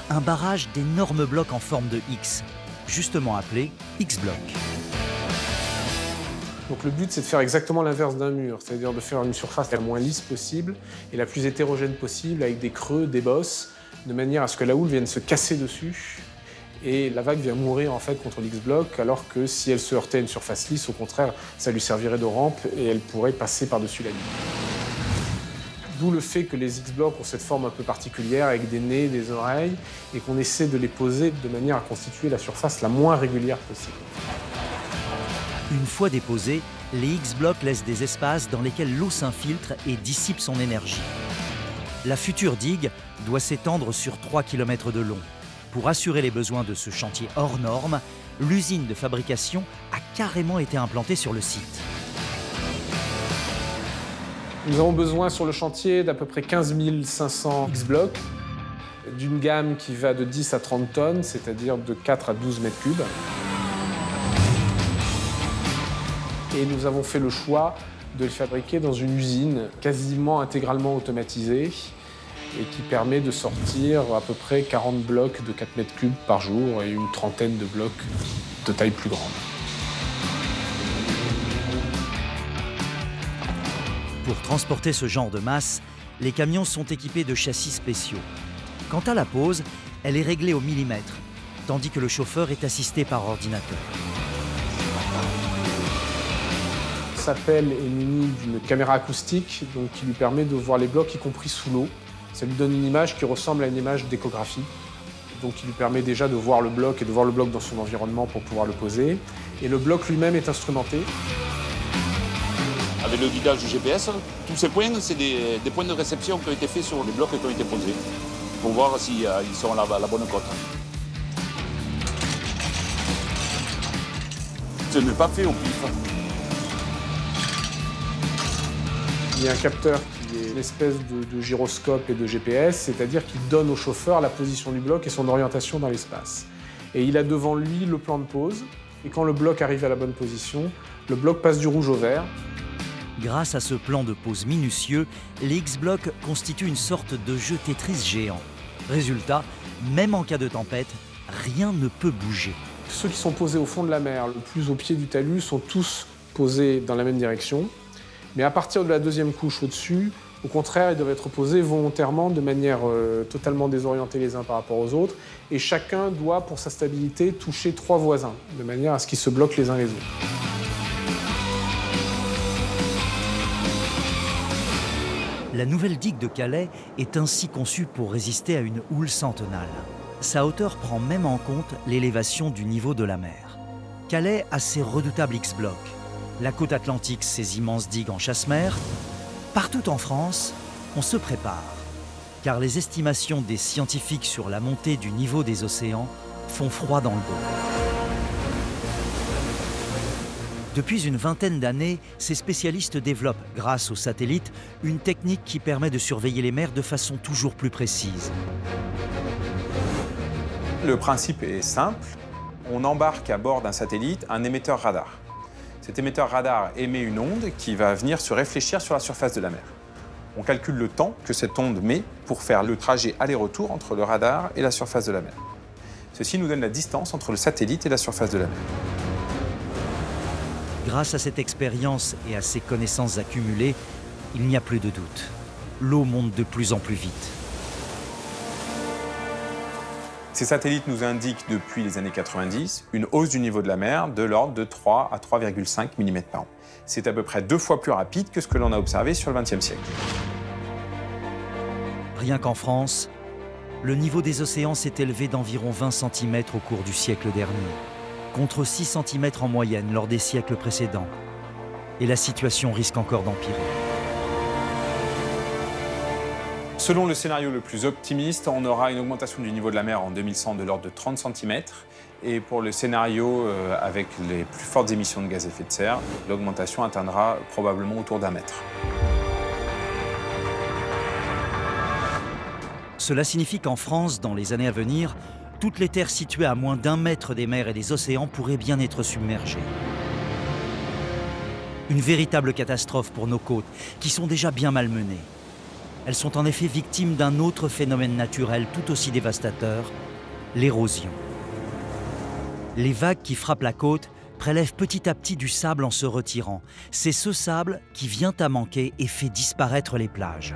Un barrage d'énormes blocs en forme de X, justement appelé X-block. Donc le but, c'est de faire exactement l'inverse d'un mur, c'est-à-dire de faire une surface la moins lisse possible et la plus hétérogène possible, avec des creux, des bosses, de manière à ce que la houle vienne se casser dessus et la vague vient mourir en fait contre l'X-block, alors que si elle se heurtait à une surface lisse, au contraire, ça lui servirait de rampe et elle pourrait passer par-dessus la ligne. D'où le fait que les X-blocs ont cette forme un peu particulière, avec des nez, des oreilles, et qu'on essaie de les poser de manière à constituer la surface la moins régulière possible. Une fois déposés, les X-blocs laissent des espaces dans lesquels l'eau s'infiltre et dissipe son énergie. La future digue doit s'étendre sur 3 km de long. Pour assurer les besoins de ce chantier hors norme, l'usine de fabrication a carrément été implantée sur le site. Nous avons besoin sur le chantier d'à peu près 15 500 X-blocs, d'une gamme qui va de 10 à 30 tonnes, c'est-à-dire de 4 à 12 mètres cubes. Et nous avons fait le choix de les fabriquer dans une usine quasiment intégralement automatisée, et qui permet de sortir à peu près 40 blocs de 4 mètres cubes par jour et une trentaine de blocs de taille plus grande. Pour transporter ce genre de masse, les camions sont équipés de châssis spéciaux. Quant à la pose, elle est réglée au millimètre, tandis que le chauffeur est assisté par ordinateur. Sa pelle est munie d'une caméra acoustique donc, qui lui permet de voir les blocs, y compris sous l'eau. Ça lui donne une image qui ressemble à une image d'échographie. Donc il lui permet déjà de voir le bloc et de voir le bloc dans son environnement pour pouvoir le poser. Et le bloc lui-même est instrumenté. Avec le guidage du GPS, tous ces points, c'est des points de réception qui ont été faits sur les blocs qui ont été posés, pour voir s'ils sont à la bonne cote. Ce n'est pas fait au pif. Il y a un capteur qui est une espèce de gyroscope et de GPS, c'est-à-dire qu'il donne au chauffeur la position du bloc et son orientation dans l'espace. Et il a devant lui le plan de pose, et quand le bloc arrive à la bonne position, le bloc passe du rouge au vert. Grâce à ce plan de pose minutieux, les X-Blocs constituent une sorte de jeu Tetris géant. Résultat, même en cas de tempête, rien ne peut bouger. Ceux qui sont posés au fond de la mer, le plus au pied du talus, sont tous posés dans la même direction. Mais à partir de la deuxième couche au-dessus, au contraire, ils doivent être posés volontairement de manière totalement désorientée les uns par rapport aux autres. Et chacun doit, pour sa stabilité, toucher 3 voisins, de manière à ce qu'ils se bloquent les uns les autres. La nouvelle digue de Calais est ainsi conçue pour résister à une houle centenale. Sa hauteur prend même en compte l'élévation du niveau de la mer. Calais a ses redoutables X-Blocs, la côte atlantique ses immenses digues en chasse-mer. Partout en France, on se prépare, car les estimations des scientifiques sur la montée du niveau des océans font froid dans le dos. Depuis une vingtaine d'années, ces spécialistes développent, grâce aux satellites, une technique qui permet de surveiller les mers de façon toujours plus précise. Le principe est simple. On embarque à bord d'un satellite un émetteur radar. Cet émetteur radar émet une onde qui va venir se réfléchir sur la surface de la mer. On calcule le temps que cette onde met pour faire le trajet aller-retour entre le radar et la surface de la mer. Ceci nous donne la distance entre le satellite et la surface de la mer. Grâce à cette expérience et à ces connaissances accumulées, il n'y a plus de doute. L'eau monte de plus en plus vite. Ces satellites nous indiquent depuis les années 90 une hausse du niveau de la mer de l'ordre de 3 à 3,5 mm par an. C'est à peu près 2 fois plus rapide que ce que l'on a observé sur le XXe siècle. Rien qu'en France, le niveau des océans s'est élevé d'environ 20 cm au cours du siècle dernier, contre 6 cm en moyenne lors des siècles précédents. Et la situation risque encore d'empirer. Selon le scénario le plus optimiste, on aura une augmentation du niveau de la mer en 2100 de l'ordre de 30 cm. Et pour le scénario avec les plus fortes émissions de gaz à effet de serre, l'augmentation atteindra probablement autour d'1 mètre. Cela signifie qu'en France, dans les années à venir, toutes les terres situées à moins d'1 mètre des mers et des océans pourraient bien être submergées. Une véritable catastrophe pour nos côtes, qui sont déjà bien malmenées. Elles sont en effet victimes d'un autre phénomène naturel tout aussi dévastateur, l'érosion. Les vagues qui frappent la côte prélèvent petit à petit du sable en se retirant. C'est ce sable qui vient à manquer et fait disparaître les plages.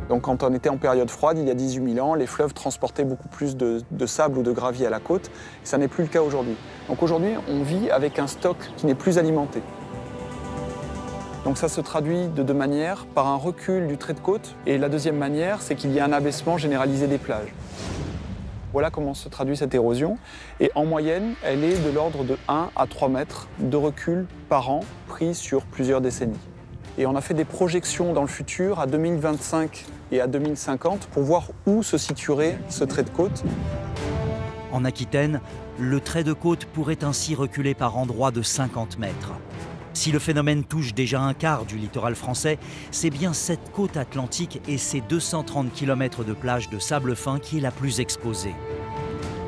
Donc quand on était en période froide, il y a 18 000 ans, les fleuves transportaient beaucoup plus de sable ou de gravier à la côte. Et ça n'est plus le cas aujourd'hui. Donc aujourd'hui, on vit avec un stock qui n'est plus alimenté. Donc ça se traduit de 2 manières, par un recul du trait de côte, et la deuxième manière, c'est qu'il y a un abaissement généralisé des plages. Voilà comment se traduit cette érosion, et en moyenne, elle est de l'ordre de 1 à 3 mètres de recul par an, pris sur plusieurs décennies. Et on a fait des projections dans le futur, à 2025 et à 2050, pour voir où se situerait ce trait de côte. En Aquitaine, le trait de côte pourrait ainsi reculer par endroits de 50 mètres. Si le phénomène touche déjà un quart du littoral français, c'est bien cette côte atlantique et ses 230 km de plage de sable fin qui est la plus exposée.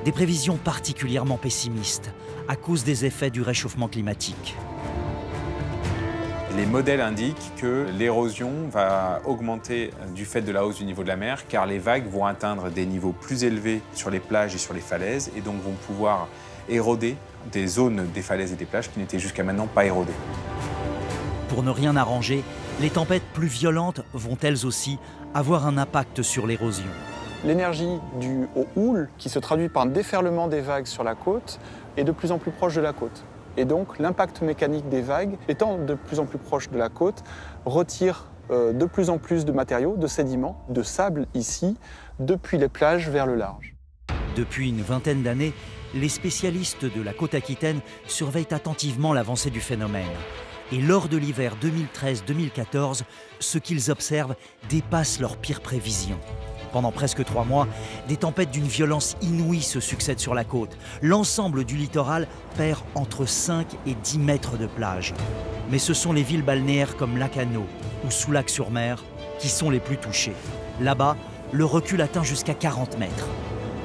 Des prévisions particulièrement pessimistes à cause des effets du réchauffement climatique. Les modèles indiquent que l'érosion va augmenter du fait de la hausse du niveau de la mer, car les vagues vont atteindre des niveaux plus élevés sur les plages et sur les falaises, et donc vont pouvoir éroder des zones des falaises et des plages qui n'étaient jusqu'à maintenant pas érodées. Pour ne rien arranger, les tempêtes plus violentes vont elles aussi avoir un impact sur l'érosion. L'énergie due au houle, qui se traduit par un déferlement des vagues sur la côte, est de plus en plus proche de la côte. Et donc l'impact mécanique des vagues, étant de plus en plus proche de la côte, retire de plus en plus de matériaux, de sédiments, de sable ici, depuis les plages vers le large. Depuis une vingtaine d'années, les spécialistes de la côte aquitaine surveillent attentivement l'avancée du phénomène. Et lors de l'hiver 2013-2014, ce qu'ils observent dépasse leurs pires prévisions. Pendant presque 3 mois, des tempêtes d'une violence inouïe se succèdent sur la côte. L'ensemble du littoral perd entre 5 et 10 mètres de plage. Mais ce sont les villes balnéaires comme Lacanau ou Soulac-sur-Mer qui sont les plus touchées. Là-bas, le recul atteint jusqu'à 40 mètres.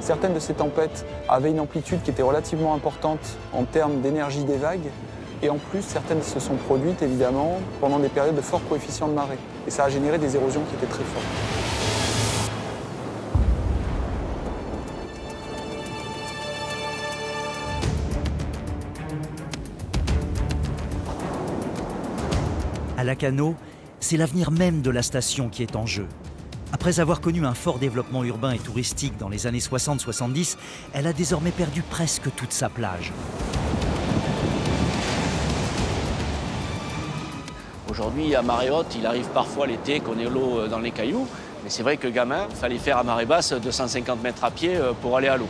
Certaines de ces tempêtes avaient une amplitude qui était relativement importante en termes d'énergie des vagues. Et en plus, certaines se sont produites évidemment pendant des périodes de fort coefficient de marée. Et ça a généré des érosions qui étaient très fortes. À Lacanau, c'est l'avenir même de la station qui est en jeu. Après avoir connu un fort développement urbain et touristique dans les années 60-70, elle a désormais perdu presque toute sa plage. Aujourd'hui, à marée haute, il arrive parfois l'été qu'on ait l'eau dans les cailloux. Mais c'est vrai que gamin, il fallait faire à marée basse 250 mètres à pied pour aller à l'eau.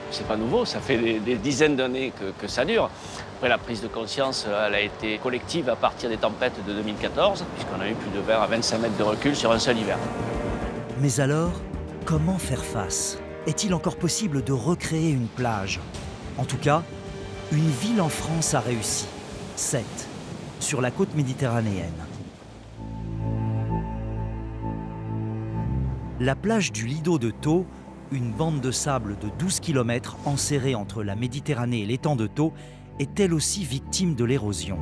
C'est pas nouveau, ça fait des dizaines d'années que ça dure. Après, la prise de conscience, elle a été collective à partir des tempêtes de 2014, puisqu'on a eu plus de 20 à 25 mètres de recul sur un seul hiver. Mais alors, comment faire face? Est-il encore possible de recréer une plage? En tout cas, une ville en France a réussi. 7, sur la côte méditerranéenne. La plage du Lido de Thau, une bande de sable de 12 km enserrée entre la Méditerranée et l'étang de Thau, est elle aussi victime de l'érosion.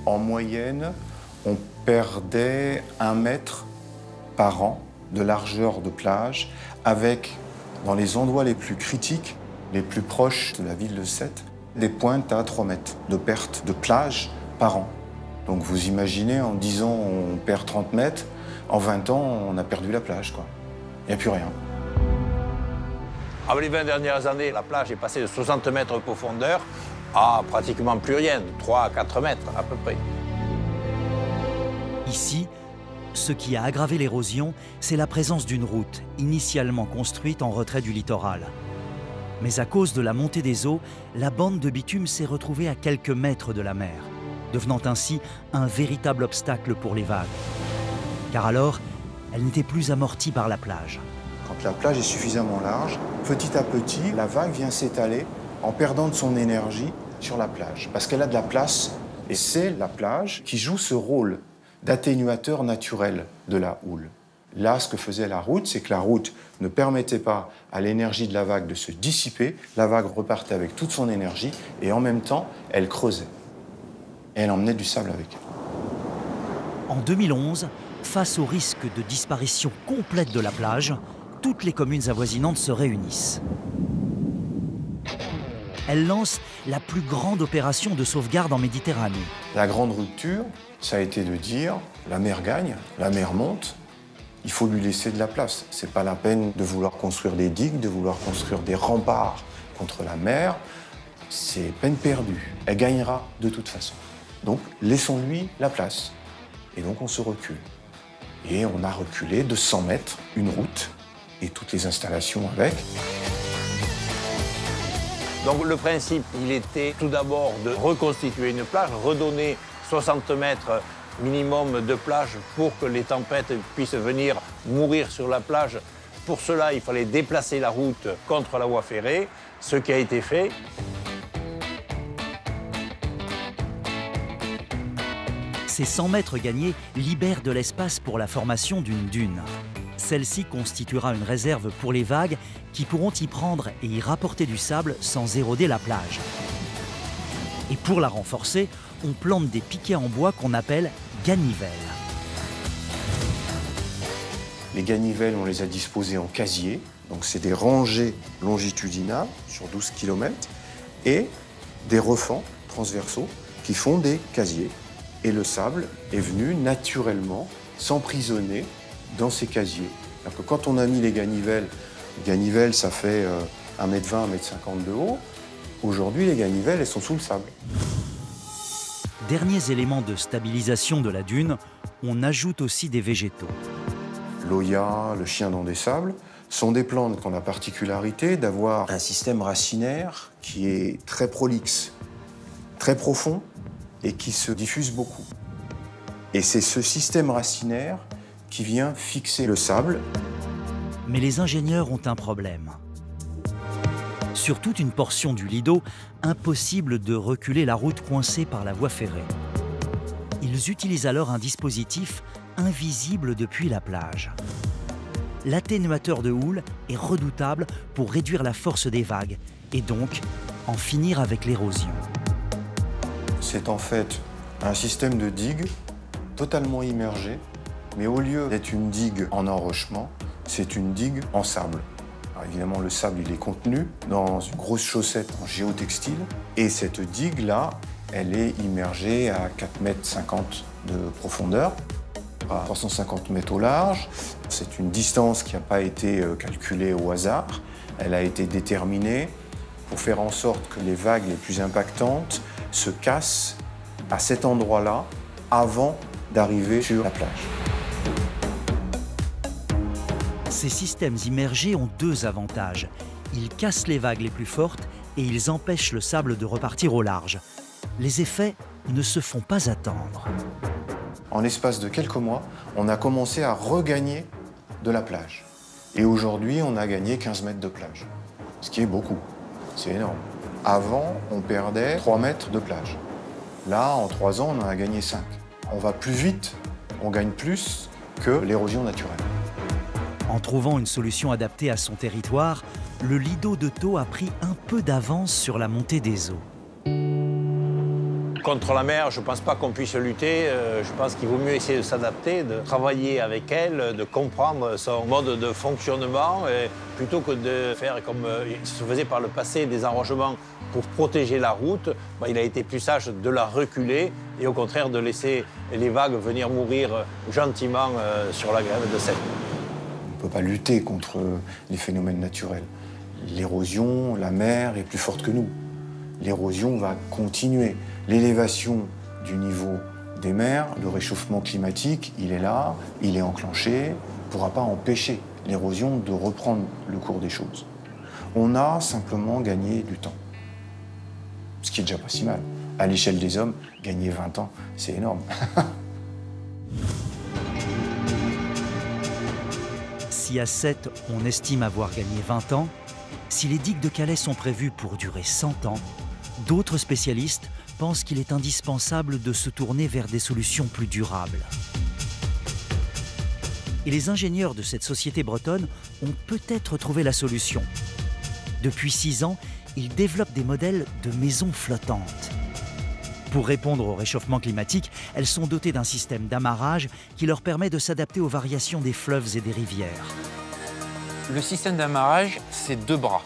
En moyenne, on perdait 1 mètre par an de largeur de plage, avec, dans les endroits les plus critiques, les plus proches de la ville de Sète, des pointes à 3 mètres de perte de plage par an. Donc vous imaginez, en 10 ans, on perd 30 mètres, en 20 ans, on a perdu la plage, quoi. Il n'y a plus rien. Avec les 20 dernières années, la plage est passée de 60 mètres de profondeur à pratiquement plus rien, de 3 à 4 mètres à peu près. Ici, ce qui a aggravé l'érosion, c'est la présence d'une route, initialement construite en retrait du littoral. Mais à cause de la montée des eaux, la bande de bitume s'est retrouvée à quelques mètres de la mer, devenant ainsi un véritable obstacle pour les vagues. Car alors, elle n'était plus amortie par la plage. Quand la plage est suffisamment large, petit à petit, la vague vient s'étaler en perdant de son énergie sur la plage, parce qu'elle a de la place, et c'est la plage qui joue ce rôle d'atténuateur naturel de la houle. Là, ce que faisait la route, c'est que la route ne permettait pas à l'énergie de la vague de se dissiper, la vague repartait avec toute son énergie, et en même temps, elle creusait. Et elle emmenait du sable avec elle. En 2011, face au risque de disparition complète de la plage, toutes les communes avoisinantes se réunissent. Elles lancent la plus grande opération de sauvegarde en Méditerranée. La grande rupture, ça a été de dire, la mer gagne, la mer monte, il faut lui laisser de la place. C'est pas la peine de vouloir construire des digues, de vouloir construire des remparts contre la mer. C'est peine perdue. Elle gagnera de toute façon. Donc, laissons-lui la place. Et donc, on se recule. Et on a reculé de 100 mètres, une route, et toutes les installations avec. Donc le principe, il était tout d'abord de reconstituer une plage, redonner 60 mètres minimum de plage pour que les tempêtes puissent venir mourir sur la plage. Pour cela, il fallait déplacer la route contre la voie ferrée, ce qui a été fait. Ces 100 mètres gagnés libèrent de l'espace pour la formation d'une dune. Celle-ci constituera une réserve pour les vagues qui pourront y prendre et y rapporter du sable sans éroder la plage. Et pour la renforcer, on plante des piquets en bois qu'on appelle ganivelles. Les ganivelles, on les a disposées en casier, donc c'est des rangées longitudinales sur 12 km, et des refends transversaux qui font des casiers. Et le sable est venu naturellement s'emprisonner dans ces casiers. Alors que quand on a mis les ganivelles ça fait 1,20 m, 1,50 m de haut. Aujourd'hui, les ganivelles, elles sont sous le sable. Derniers éléments de stabilisation de la dune, on ajoute aussi des végétaux. L'Oya, le chien dans des sables, sont des plantes qui ont la particularité d'avoir un système racinaire qui est très prolixe, très profond et qui se diffuse beaucoup. Et c'est ce système racinaire qui vient fixer le sable. Mais les ingénieurs ont un problème. Sur toute une portion du Lido, impossible de reculer la route coincée par la voie ferrée. Ils utilisent alors un dispositif invisible depuis la plage. L'atténuateur de houle est redoutable pour réduire la force des vagues et donc en finir avec l'érosion. C'est en fait un système de digue totalement immergé, mais au lieu d'être une digue en enrochement, c'est une digue en sable. Alors évidemment, le sable, il est contenu dans une grosse chaussette en géotextile. Et cette digue-là, elle est immergée à 4,50 m de profondeur, à 350 mètres au large. C'est une distance qui n'a pas été calculée au hasard. Elle a été déterminée pour faire en sorte que les vagues les plus impactantes se cassent à cet endroit-là avant d'arriver sur la plage. Ces systèmes immergés ont deux avantages. Ils cassent les vagues les plus fortes et ils empêchent le sable de repartir au large. Les effets ne se font pas attendre. En l'espace de quelques mois, on a commencé à regagner de la plage. Et aujourd'hui, on a gagné 15 mètres de plage, ce qui est beaucoup. C'est énorme. Avant, on perdait 3 mètres de plage. Là, en 3 ans, on en a gagné 5. On va plus vite, on gagne plus que l'érosion naturelle. En trouvant une solution adaptée à son territoire, le Lido de Thau a pris un peu d'avance sur la montée des eaux. Contre la mer, je ne pense pas qu'on puisse lutter. Je pense qu'il vaut mieux essayer de s'adapter, de travailler avec elle, de comprendre son mode de fonctionnement, plutôt que de faire comme il se faisait par le passé, des enrochements pour protéger la route. Il a été plus sage de la reculer et au contraire de laisser les vagues venir mourir gentiment sur la grève de Seine. On ne peut pas lutter contre les phénomènes naturels. L'érosion, la mer est plus forte que nous. L'érosion va continuer. L'élévation du niveau des mers, le réchauffement climatique, il est là, il est enclenché, ne pourra pas empêcher l'érosion de reprendre le cours des choses. On a simplement gagné du temps, ce qui est déjà pas si mal. À l'échelle des hommes, gagner 20 ans, c'est énorme. Si à 7, on estime avoir gagné 20 ans, si les digues de Calais sont prévues pour durer 100 ans, d'autres spécialistes pensent qu'il est indispensable de se tourner vers des solutions plus durables. Et les ingénieurs de cette société bretonne ont peut-être trouvé la solution. Depuis 6 ans, ils développent des modèles de maisons flottantes. Pour répondre au réchauffement climatique, elles sont dotées d'un système d'amarrage qui leur permet de s'adapter aux variations des fleuves et des rivières. Le système d'amarrage, c'est 2 bras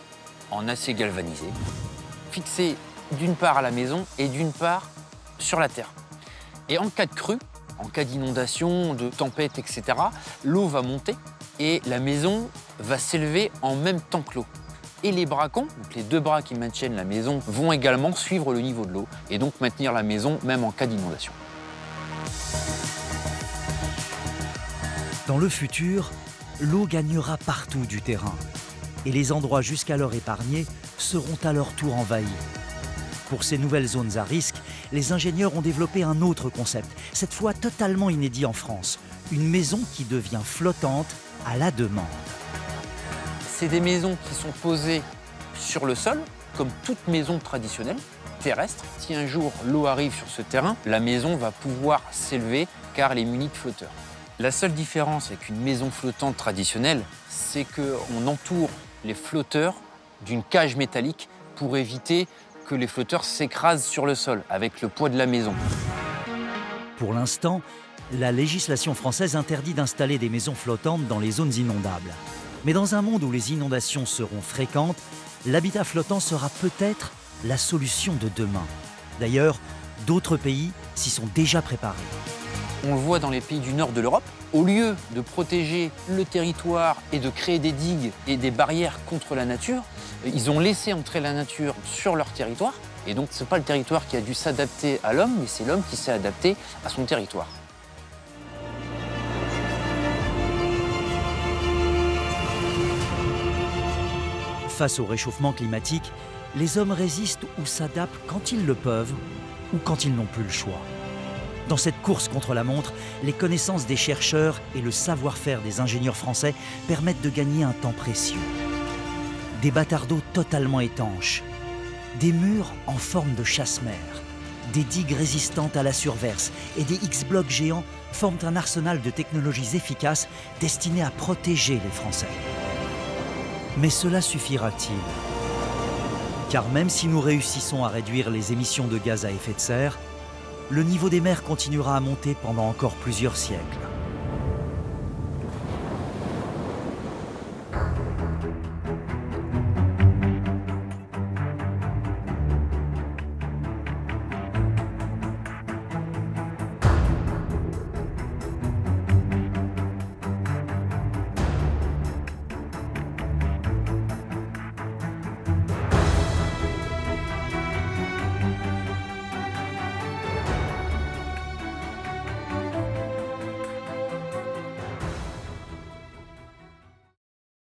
en acier galvanisé, fixés d'une part à la maison et d'une part sur la terre. Et en cas de crue, en cas d'inondation, de tempête, etc., l'eau va monter et la maison va s'élever en même temps que l'eau. Et les bracons, donc les 2 bras qui maintiennent la maison, vont également suivre le niveau de l'eau et donc maintenir la maison même en cas d'inondation. Dans le futur, l'eau gagnera partout du terrain et les endroits jusqu'alors épargnés seront à leur tour envahis. Pour ces nouvelles zones à risque, les ingénieurs ont développé un autre concept, cette fois totalement inédit en France, une maison qui devient flottante à la demande. C'est des maisons qui sont posées sur le sol, comme toute maison traditionnelle, terrestre. Si un jour l'eau arrive sur ce terrain, la maison va pouvoir s'élever car elle est munie de flotteurs. La seule différence avec une maison flottante traditionnelle, c'est qu'on entoure les flotteurs d'une cage métallique pour éviter que les flotteurs s'écrasent sur le sol avec le poids de la maison. Pour l'instant, la législation française interdit d'installer des maisons flottantes dans les zones inondables. Mais dans un monde où les inondations seront fréquentes, l'habitat flottant sera peut-être la solution de demain. D'ailleurs, d'autres pays s'y sont déjà préparés. On le voit dans les pays du nord de l'Europe. Au lieu de protéger le territoire et de créer des digues et des barrières contre la nature, ils ont laissé entrer la nature sur leur territoire. Et donc, ce n'est pas le territoire qui a dû s'adapter à l'homme, mais c'est l'homme qui s'est adapté à son territoire. Face au réchauffement climatique, les hommes résistent ou s'adaptent quand ils le peuvent ou quand ils n'ont plus le choix. Dans cette course contre la montre, les connaissances des chercheurs et le savoir-faire des ingénieurs français permettent de gagner un temps précieux. Des bâtards d'eau totalement étanches, des murs en forme de chasse-mer, des digues résistantes à la surverse et des X-blocs géants forment un arsenal de technologies efficaces destinées à protéger les Français. Mais cela suffira-t-il ? Car même si nous réussissons à réduire les émissions de gaz à effet de serre, le niveau des mers continuera à monter pendant encore plusieurs siècles.